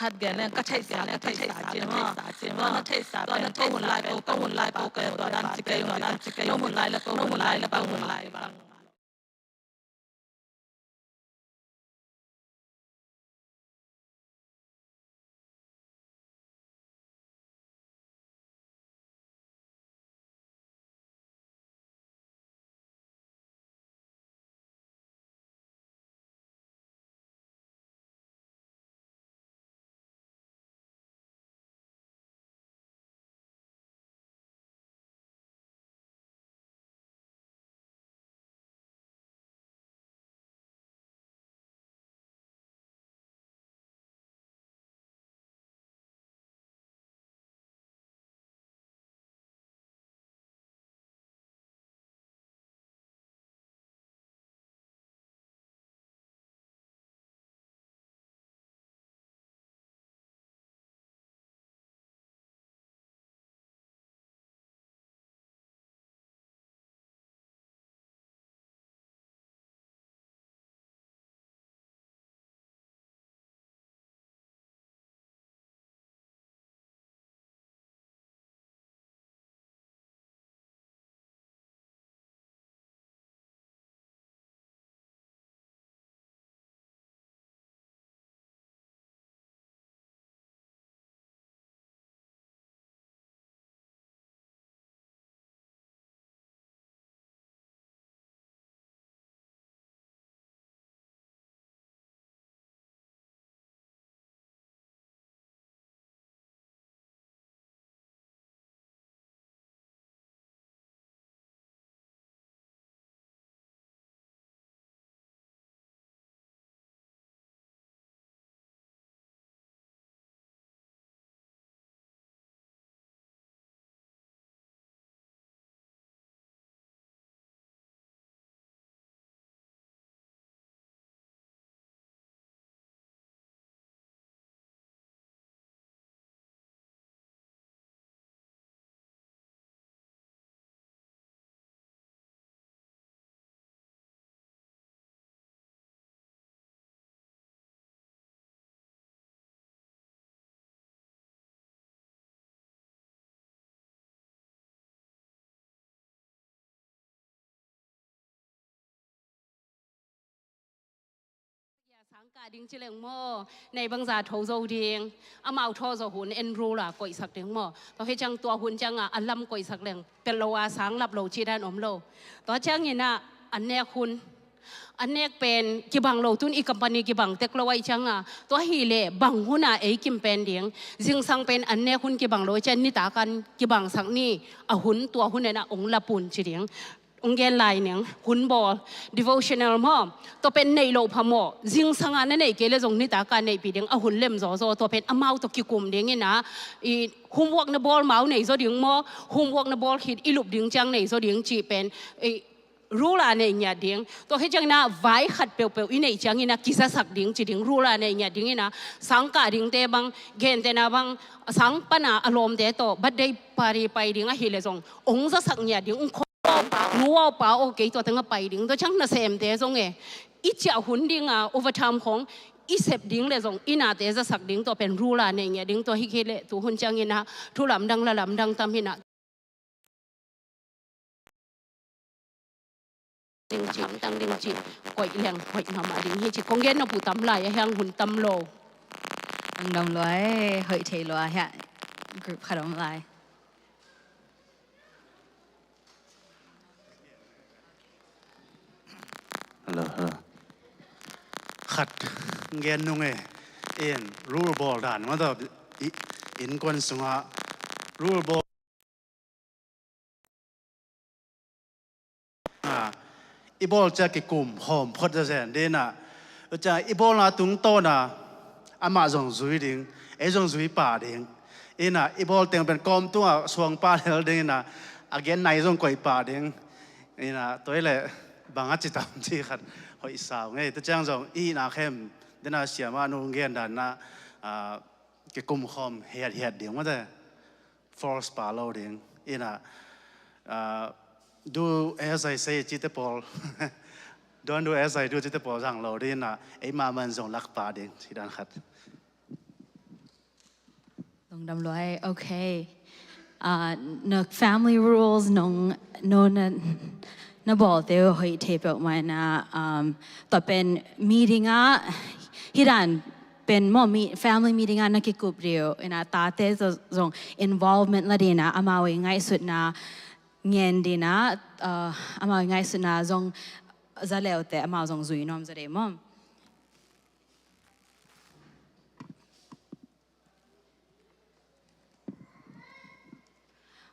ขัดแกเนี่ยก็ใช้สาเนี่ยใช้สาจริงมั้งตอนนั้นใช้สาตอนนั้นก็หุ่นลายเปก็หุ่นลายเปก็ตอนนั้นจิกเกยตอนนั้นจิกเกยหุ่นลายแล้วก็หุ่นลายแล้วก็หุ่นลายบางสังกัดดิ้งจิเลงโมในบางจาทโซดิ้งอามาทโซหุ่นเอ็นรูล่ะก่อยสักดิ้งโมต่อให้จังตัวหุ่นจังอัลลัมก่อยสักเลงเป็นโลอาสังลับโลชีดานอมโลต่อจังนี่นะอันเนี้ยคุณอันเนี้ยเป็นกิบังโลตุนอีกัมปานีกิบังเทคโลไวจังตัวฮีเล่บังหุ่นเอกิมเป็นดิ้งจึงสังเป็นอันเนี้ยคุณกิบังโลเจนนิตากันกิบังสังนี่หุ่นตัวหุ่นเนี่ยนะองละปุ่นจีดิ้งองเกลไลเนี่ยหุ่นบอล devotional มอตัวเป็นในโลพมอจิงสังอันนั้นเกลจงนิตาการในปีเดียงหุ่นเล่มโซตัวเป็นอมาตัวกิกุมเดียงนะหุ่นวอกในบอลเมาในโซดิ้งมอหุ่นวอกในบอลฮิตอิลุบดิ้งจังในโซดิ้งจีเป็นรู้ละในเนี่ยดิ้งตัวให้จังนะไว้ขัดเปลวๆอีในจังนะกิจสักดิ้งจีดิ้งรู้ละในเนี่ยดิ้งนะสังกัดดิ้งเตบังเกณฑ์เตนะบังสังปนาอารมณ์เตโตบัดได้ปารีไปดิ้งฮิเลจงองค์สักเนี่ยดิ้งงัวป่าโอเคตัวตั้งไปดิ้งตัวช่างน่าเสมเตะจงอีเจ้าหุ่นดิ้งover time ของอีเสพดิ้งเลยจงอีน่าเตะจะสักดิ้งตัวเป็นรูลาเนี่ยดิ้งตัวฮิเคเลตัวหุ่นจังยินะทุลำดังละลำดังตามหินะดิ้งจีตั้งดิ้งจีก่อยแรงก่อยน้ำมาดิ้งฮิจิคงเย็นเอาผู้ตำลายยังหุ่นตำโลน้องลอยเฮ้ยเทลอยฮะกรุ๊ปขนมลายฮัลโหลขัดเงินนุ่งเอ็นรูบอลด่านว่าตัวอินกวนสุงะรูบอลอีบอลจะกี่กลุ่มหอมพอดจะเสนเดน่ะจะอีบอลน่ะตุงโตน่ะอามาจงซุยดิ้งจงซุยป่าดิ้งน่ะอีบอลเต็งเป็นกอมตัวสวงป่าแล้วดิ้งน่ะagain ในจงก่อยป่าดิ้งน่ะตัวเล่บางอาจิตามที่ขัดหอยสาวไงแต่จ้างจงอีนาเข้มเดน่าเสียมานุ่งเงินด่านน่ะเกี่ยกลุ่มคอมเฮียดเดียงว่าแต่ force ป่าเราเดียงน่ะdo as I say จิตตปอล don't do as I do จิตตปอลสั่งเราเดียงน่ะมามันจงลักป่าเดียงที่ด้านขัด lung dam loi okay no family rules no na bol te hoi te pe mai na to pen meeting a hiranเป็นหมอมี family meeting นักกิคุบเรียวนะตาเต้จะส่ง involvement ละดีนะอามาวิง่ายสุดนะเงินดีนะอามาวิง่ายสุดนะส่งจะเลวแต่อามาส่งจุยน้อมจะได้มั้ง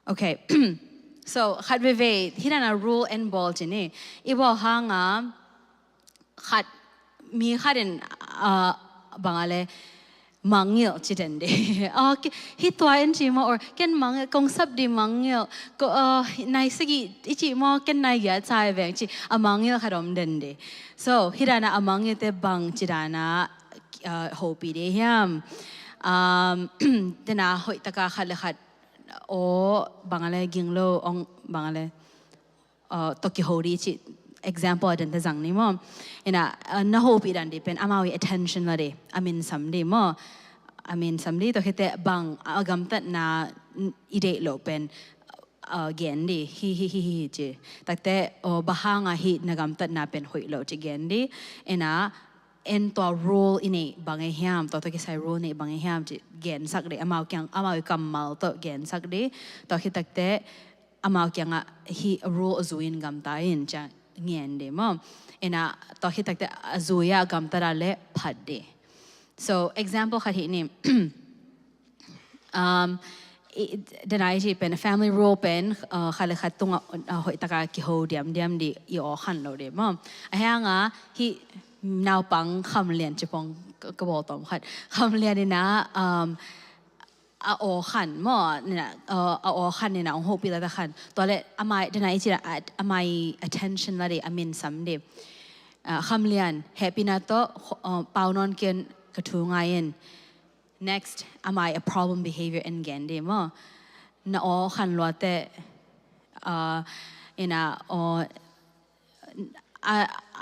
โอเค so ขัดเวทที่นั่นนะ rule and ball จีนี่อีบอกห่างอ่ะขัดมีขัดบางอะไรมังเงียจีเด่นเดอ๋อฮิตตัวเอ็นจีมา or กันมังกงซับดีมังเงียก็ในสกิอีจีมากันในยาใจแหวงจีมังเงียขดมเด่นเด so ฮิดานะมังเงียเตบังจีดานะโฮปีเดียมเดน่าหอยตะกาขัดเลยขัดโอ้บางอะไรกิงโลองบางอะไรตกิโฮดีจีexample ดันเตจังนี่มั้งนะน่าโฮปีดันดีเป็นอามาวิ attention ละเดอามินสัมดีมั้งอามินสัมดีตัวเขตบางอากำตัดนาอีเดโลเป็นเกนดีฮิจีแต่แต่บ้างอ่ะฮินักกำตัดนาเป็นหอยโลจีเกนดีนะตัว rule อินี่บางเฮียมตัวที่ใช้ rule นี่บางเฮียมจีเกนสักเดอามาวิกำมัลตัวเกนสักเดตัวเขตแต่อามาวิยังอ่ะฮิ rule จุยนกำตาอินจ้ะเงียนเดมั้งนะตอนที่ตักแต่จุยากำตระเล่พัดเด so example ขัดที่นี่เดนายจีเป็น family rule เป็นขัดเลยขัดตรงหอยตะกากิโฮเดียมดีอีอขันเราเดมั้งไอ้ห่างอ่ะที่นาวปังคำเรียนจะปองกระบอกต่อมขัดคำเรียนนี่นะโอขันมั่วเนี่ยโอขันเนี่ยนะองค์โฮปีละตะขันตัวเล็กอามายเดนายจีละอามาย attention ละเดอามินสัมเดคำเรียน happy นะโตเปานอนเกินกระทูงไงน next อามาย a problem behavior in เกนเดมั่วน่ะโอขันลัวแต่นะ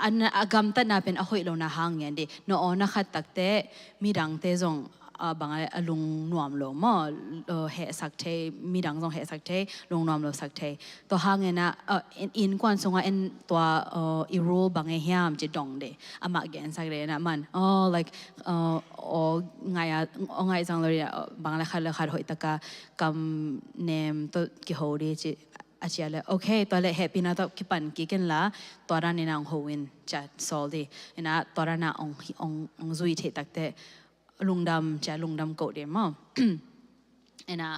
อันกำตัดน่ะเป็นอหอยลงนะหางเงี้ยดิน่ะน่ะขัดตักแต่มีดังเตจงบางอะไรลุงนวมโลมเหสักเทมีดังทรงเหสักเทลุงนวมโลสักเทตัวหางเงี้ยนะอินกวนทรงว่าอินตัวอีรูบางเฮียมจะดงเดอามาเกนสักเดนะมันlike ไงจังเลยบางอะไรขัดหอยตะกากำเนมตัวกี่โหดีจิอาเจียเลยโอเคตัวเล็กแฮปปี้นะตัวคิดปันกี่กันละตัวนั้นนี่นางโฮวินจะโซลดีนะตัวนั้นองซุยเทตักเตลุงดำจะลุงดำโกเดมนะ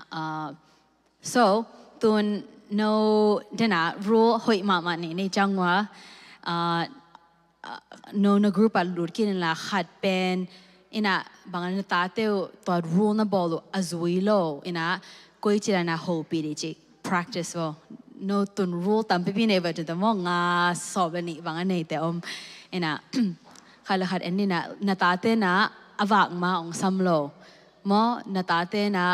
so ตัว no เดน่า rule หอยมานี่ในจังหวะno group อะลุดกินละขัดเป็นนะบางอันตาเตวตัว rule นะบอลอาซุยโลนะกุยจิระนะโฮปีดิจิpractice ว่า no ตุน rule ตามพี่เนี่ยแบบจะต้องงาสอบนี่บางอันเนี่ยแต่นะขัดละขัดอันนี้นะนาตาเตนะอวากมาองซัมโลมอนาตาเตนะ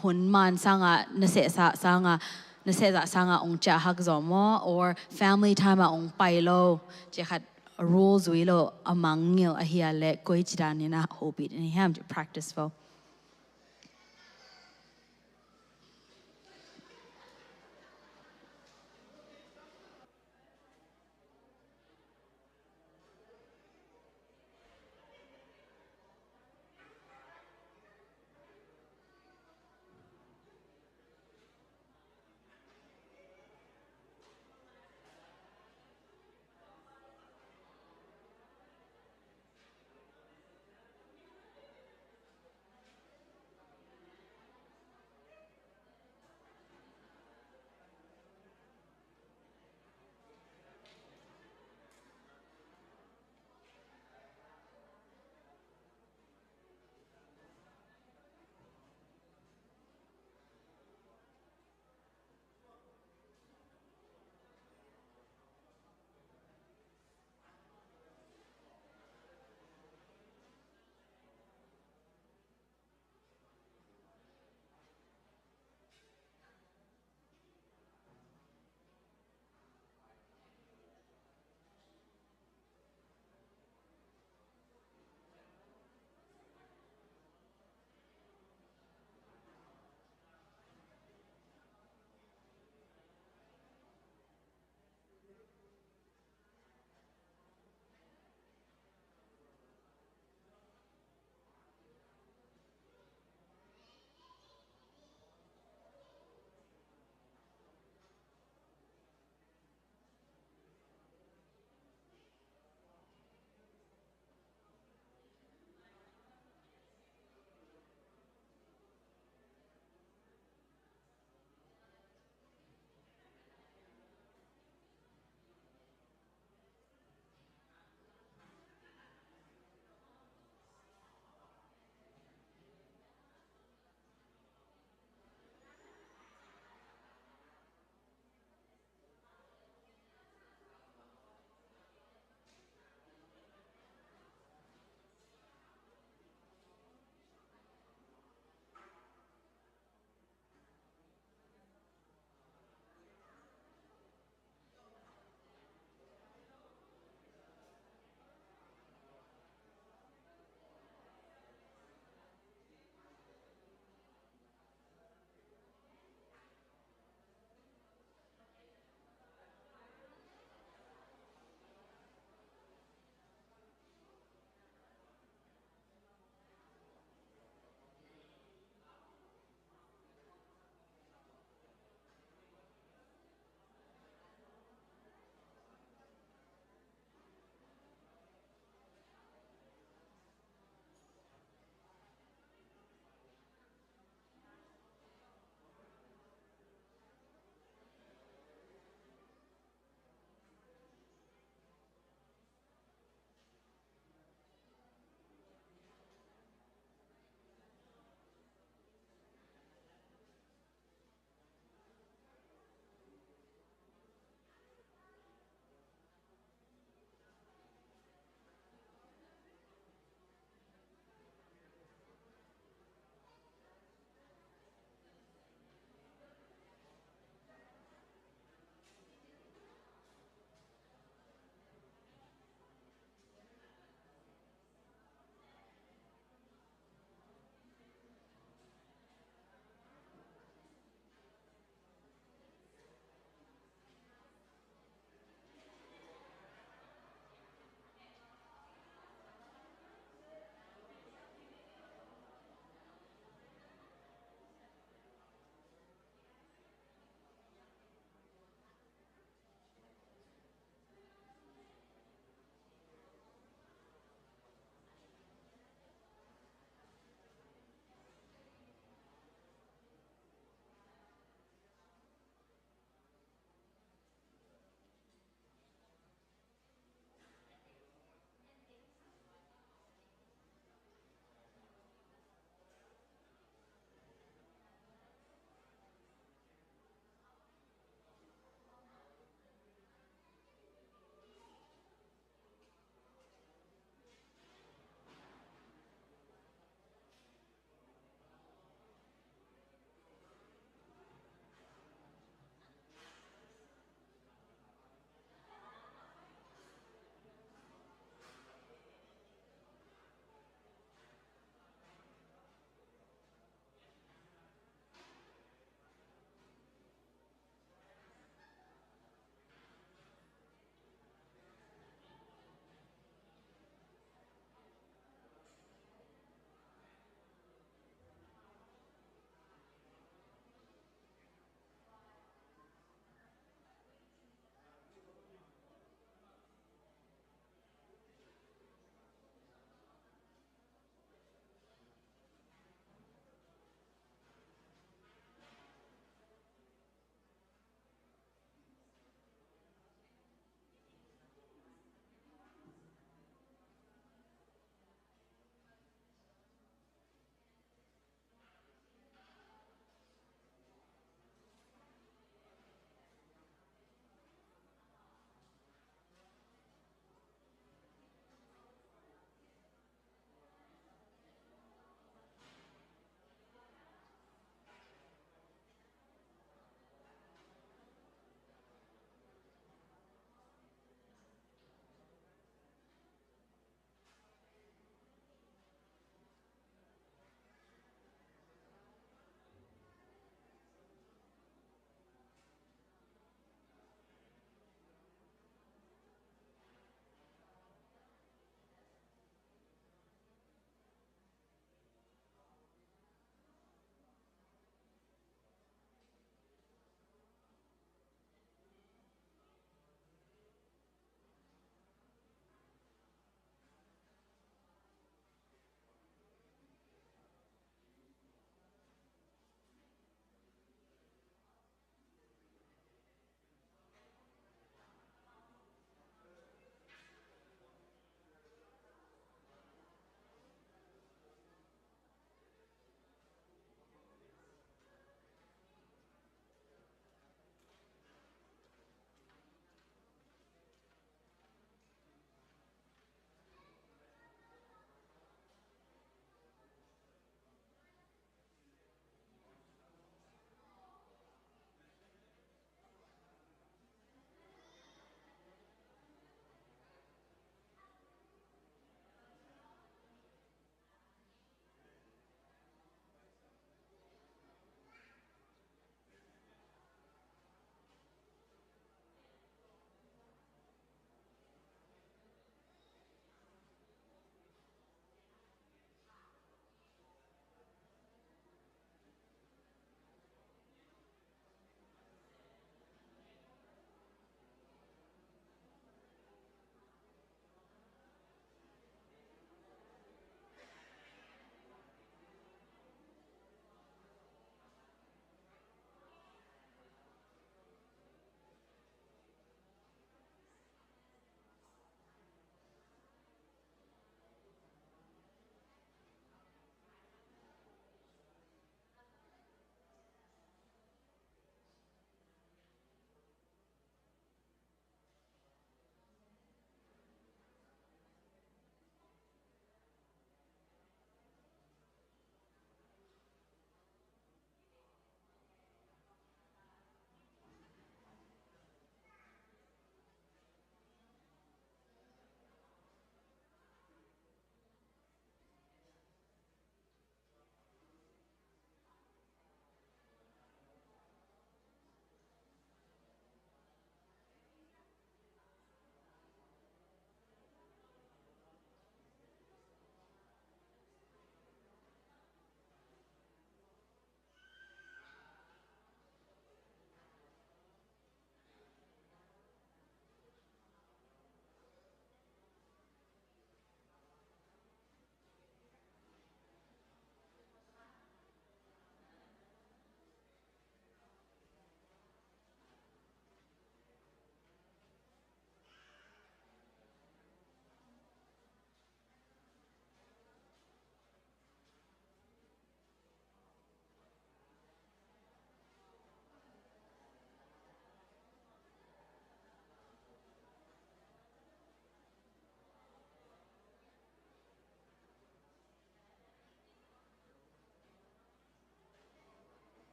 หุ่นมันสังะนเสสะสังะองจะหักจอมอ or family time องไปโลจะขัด rules วิโลอมังเงียวอหิยาเล็กกุยจิดานี่นะโฮบิดนี่ห้ามจะ practice ว่า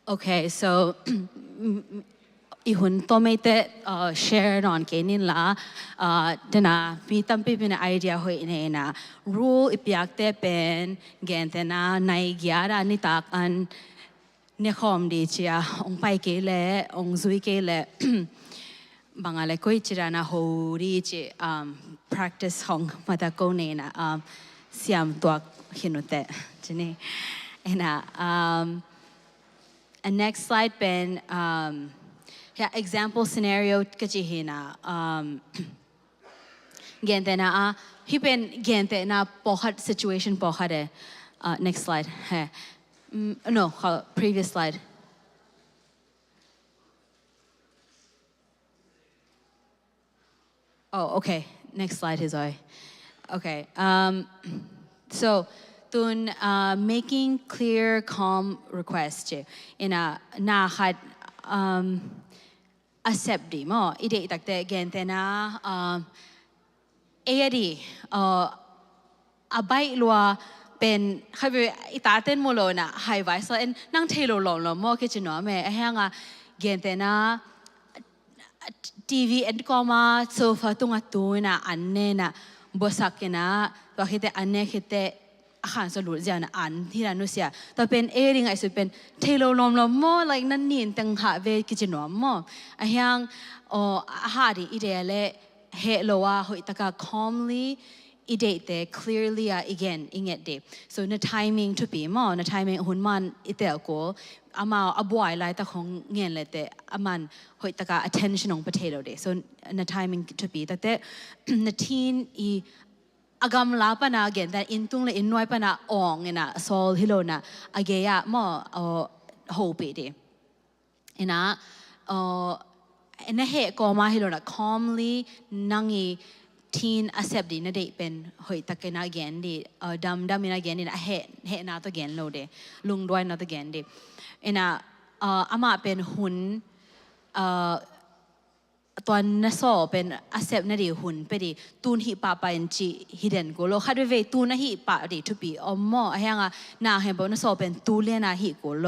Okay, so ihun to may te share non kenin la dana mi tampi pin idea hoi na rule ipiak te pen gente na nai gyara ni tak an ne khom di chia ong pai ke le ong zui ke le bangale koi chira na ho ri chi practice hong mata ko ne na siam tuak hinute chini ena and next slide ben yeah, example scenario kachihina gente na hipen gente na pohat situation pohade next slide no previous slide oh okay next slide is okay so tun making clear calm request in a na had accept di mo ide takte gente na edi abai luaเป็นใครไปอีตาเต้นโมโลน่ะไฮไวซ์แล้วนั่งเทโลลอมโมคิดจะหนอแม่ไอ้เหี้ยงะเกณฑ์แต่นะทีวีเอ็นก็มาโซฟาตรงตัวน่ะอันเน่น่ะบอสักกันนะตัวคิดแต่อันเน่คิดแต่อาหารสรุปเจ้าน่ะอันที่เราเสียแต่เป็นเอริงไอ้สุดเป็นเทโลลอมโมlike นั่นนี่ตั้งหาเวคิดจะหนอโมไอ้เหี้ยงอาหารดีอีเดียเล่เฮโลว่าหอยตะกา calmly ide clearly again inget de so na timing to be mo na timing hun man ite ko ama abwai lai ta khong ngen le te aman hoi taka attention on potato de so na timing to be that na teen I agam la pa na again that intung le innoi pa na ong ina sol hilona ageya mo hope de ina ina he ko ma hilona calmly nangi teen accept di na de pen hoi takena again di dam ina again ina he na to again lo de lung doi na to again di ina ama pen hunตอนนั้นสอบเป็น accept นะดิหุ่นไปดิตูนหิปะไปอันจี hidden กูโลคัดเวตูนนะหิปะดิทุปีอ๋อมอไอ้ยังอ่ะน่าเห็นบอกนั้นสอบเป็นตูเลียนะหิกูโล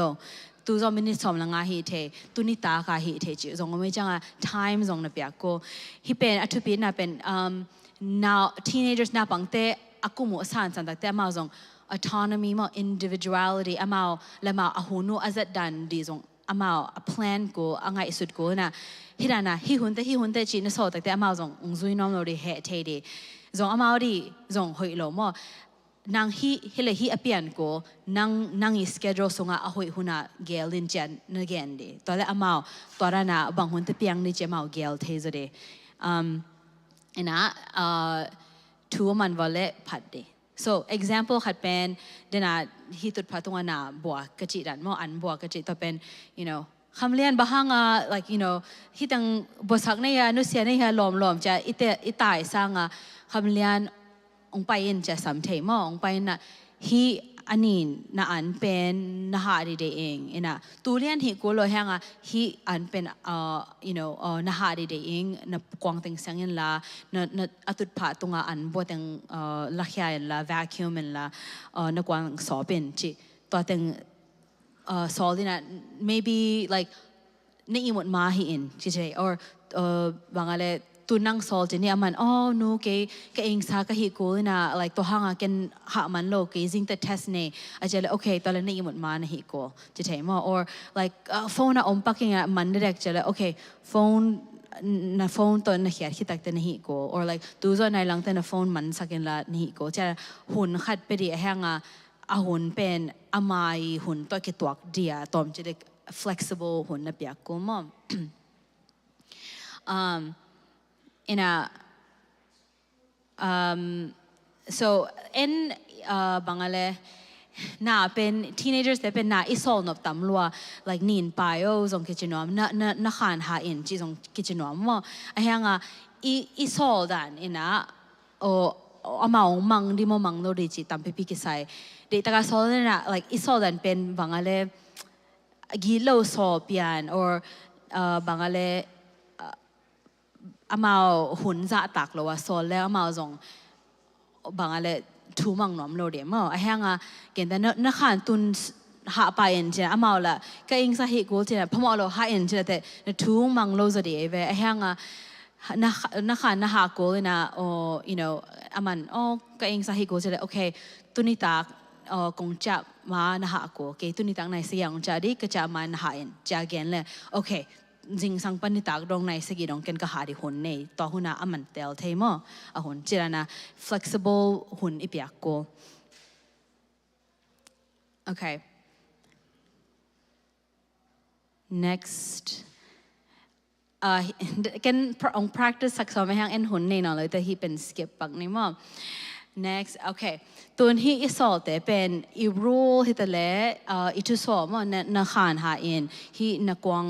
ตูจอมินิสอมละงาหิเทตูนิตากาหิเทจิจงไม่จังอ่ะ time จงนะเปียกูหิเป็นอัทุปีน่ะเป็นnow teenagers น่ะปังเตอากูมัวสานสันตักเตมาจง autonomy มา individuality อามาละมาอาหูนูอาจัดดันดีจงอามา a plan กูอ่างไงสุดกูน่ะฮิดานะฮิหุ่นเตจีนสอดแต่อามาจงซุยน้อมเราดิเฮเทดีจงอามาดิจงหอยโลมอนางฮิเลฮิอเปียนกูนางอีสเกจโรสงอาหอยหุ่นเกลินเจนนเกนดีตอนแรกอามาตอนนั้นบางหุ่นเตเปียงนี่เจมาเกลเทซดีนะทัวมันวอลเล่พัดดี so example ขัดเป็นเดน่าฮิตุดพัดตรงน่ะบัวกระจิดันมออันบัวกระจิต่อเป็น you know คำเลียนบ้างlike you know ฮิตังบสักเนี่ยนุเสียเนี่ยหลอมจะอิตายสร้างคำเลียนองไปอินจะสำเทมองไปน่ะฮิอันนี้น่ะอันเป็นน่ะหาดีเองนะตัวเลียนฮิกูโลแหงฮิอันเป็นyou know น่ะหาดีเองน่ะกวางเต็งเสียงยันละน่ะอัตุดผ่าตรงอันบัวเต็งลักยายันละ vacuum ยันละน่ะกวางสอบเป็นจีตัวเต็งsolid na maybe like naimot mahiin chiche or bangale tunang solid ni aman oh no ke ing sa ka hi ko na like to hanga ken ha man lo ke jing the test ne ajale okay to la naimot ma na hi ko chiche mo or like phone na unpacking man direct jale okay phone to na hiat hitak te na hi ko or like tu zo nai lang te na phone man sakin la ni ko cha hun khat pe di hanga a hunเป็นอามายหุ่นตัวกิตัวเดียตอมจะได้ flexible หุ่นนับยากกูมั่งso in บางอะไรน่าเป็น teenagers แต่เป็นน่าอิสระนบตำลัว like นินไปโอ้จงคิดจนว่าน่าขานหาอินจีจงคิดจนว่ามั่งไอ้ยังอิสระดันนะอามาองมังดิโมมังโนดิจิตามพิกิไซเด็กตากาโซลน่ะ like อิสอดันเป็นบางอะไรกิโลโซเปียน or บางอะไรอามาหุ่นจะตักหรือว่าโซลแล้วอามาจงบางอะไรทูมังน้อมโลเดียมั้งไอ้เหี้ยงเกณฑ์แต่นักขันตุน hạ bài in chứ mà là cái in sa hi cố chứ là phàm lo hạ in chứ thế nó thu mang lâu rồi đi về hang à na hạ cố na you know aman cái in sa hi cố chứ là okay tu ni ta công cha mà na hạ cố cái tu ni ta này sẽ yang cha đi cái cha mà na hạ in cha gen là okay jing sang pan ni tak dong nai segi dong ken ka hari hun nei to huna aman tel themo a hun chirana flexible hun ipyak ko okay next ken ong practice sak so me hang en hun nei no le te hi pen skip pak ni mo next okay tun hi isol te pen I rule hi te le I tu so mo na khan ha in hi na kwang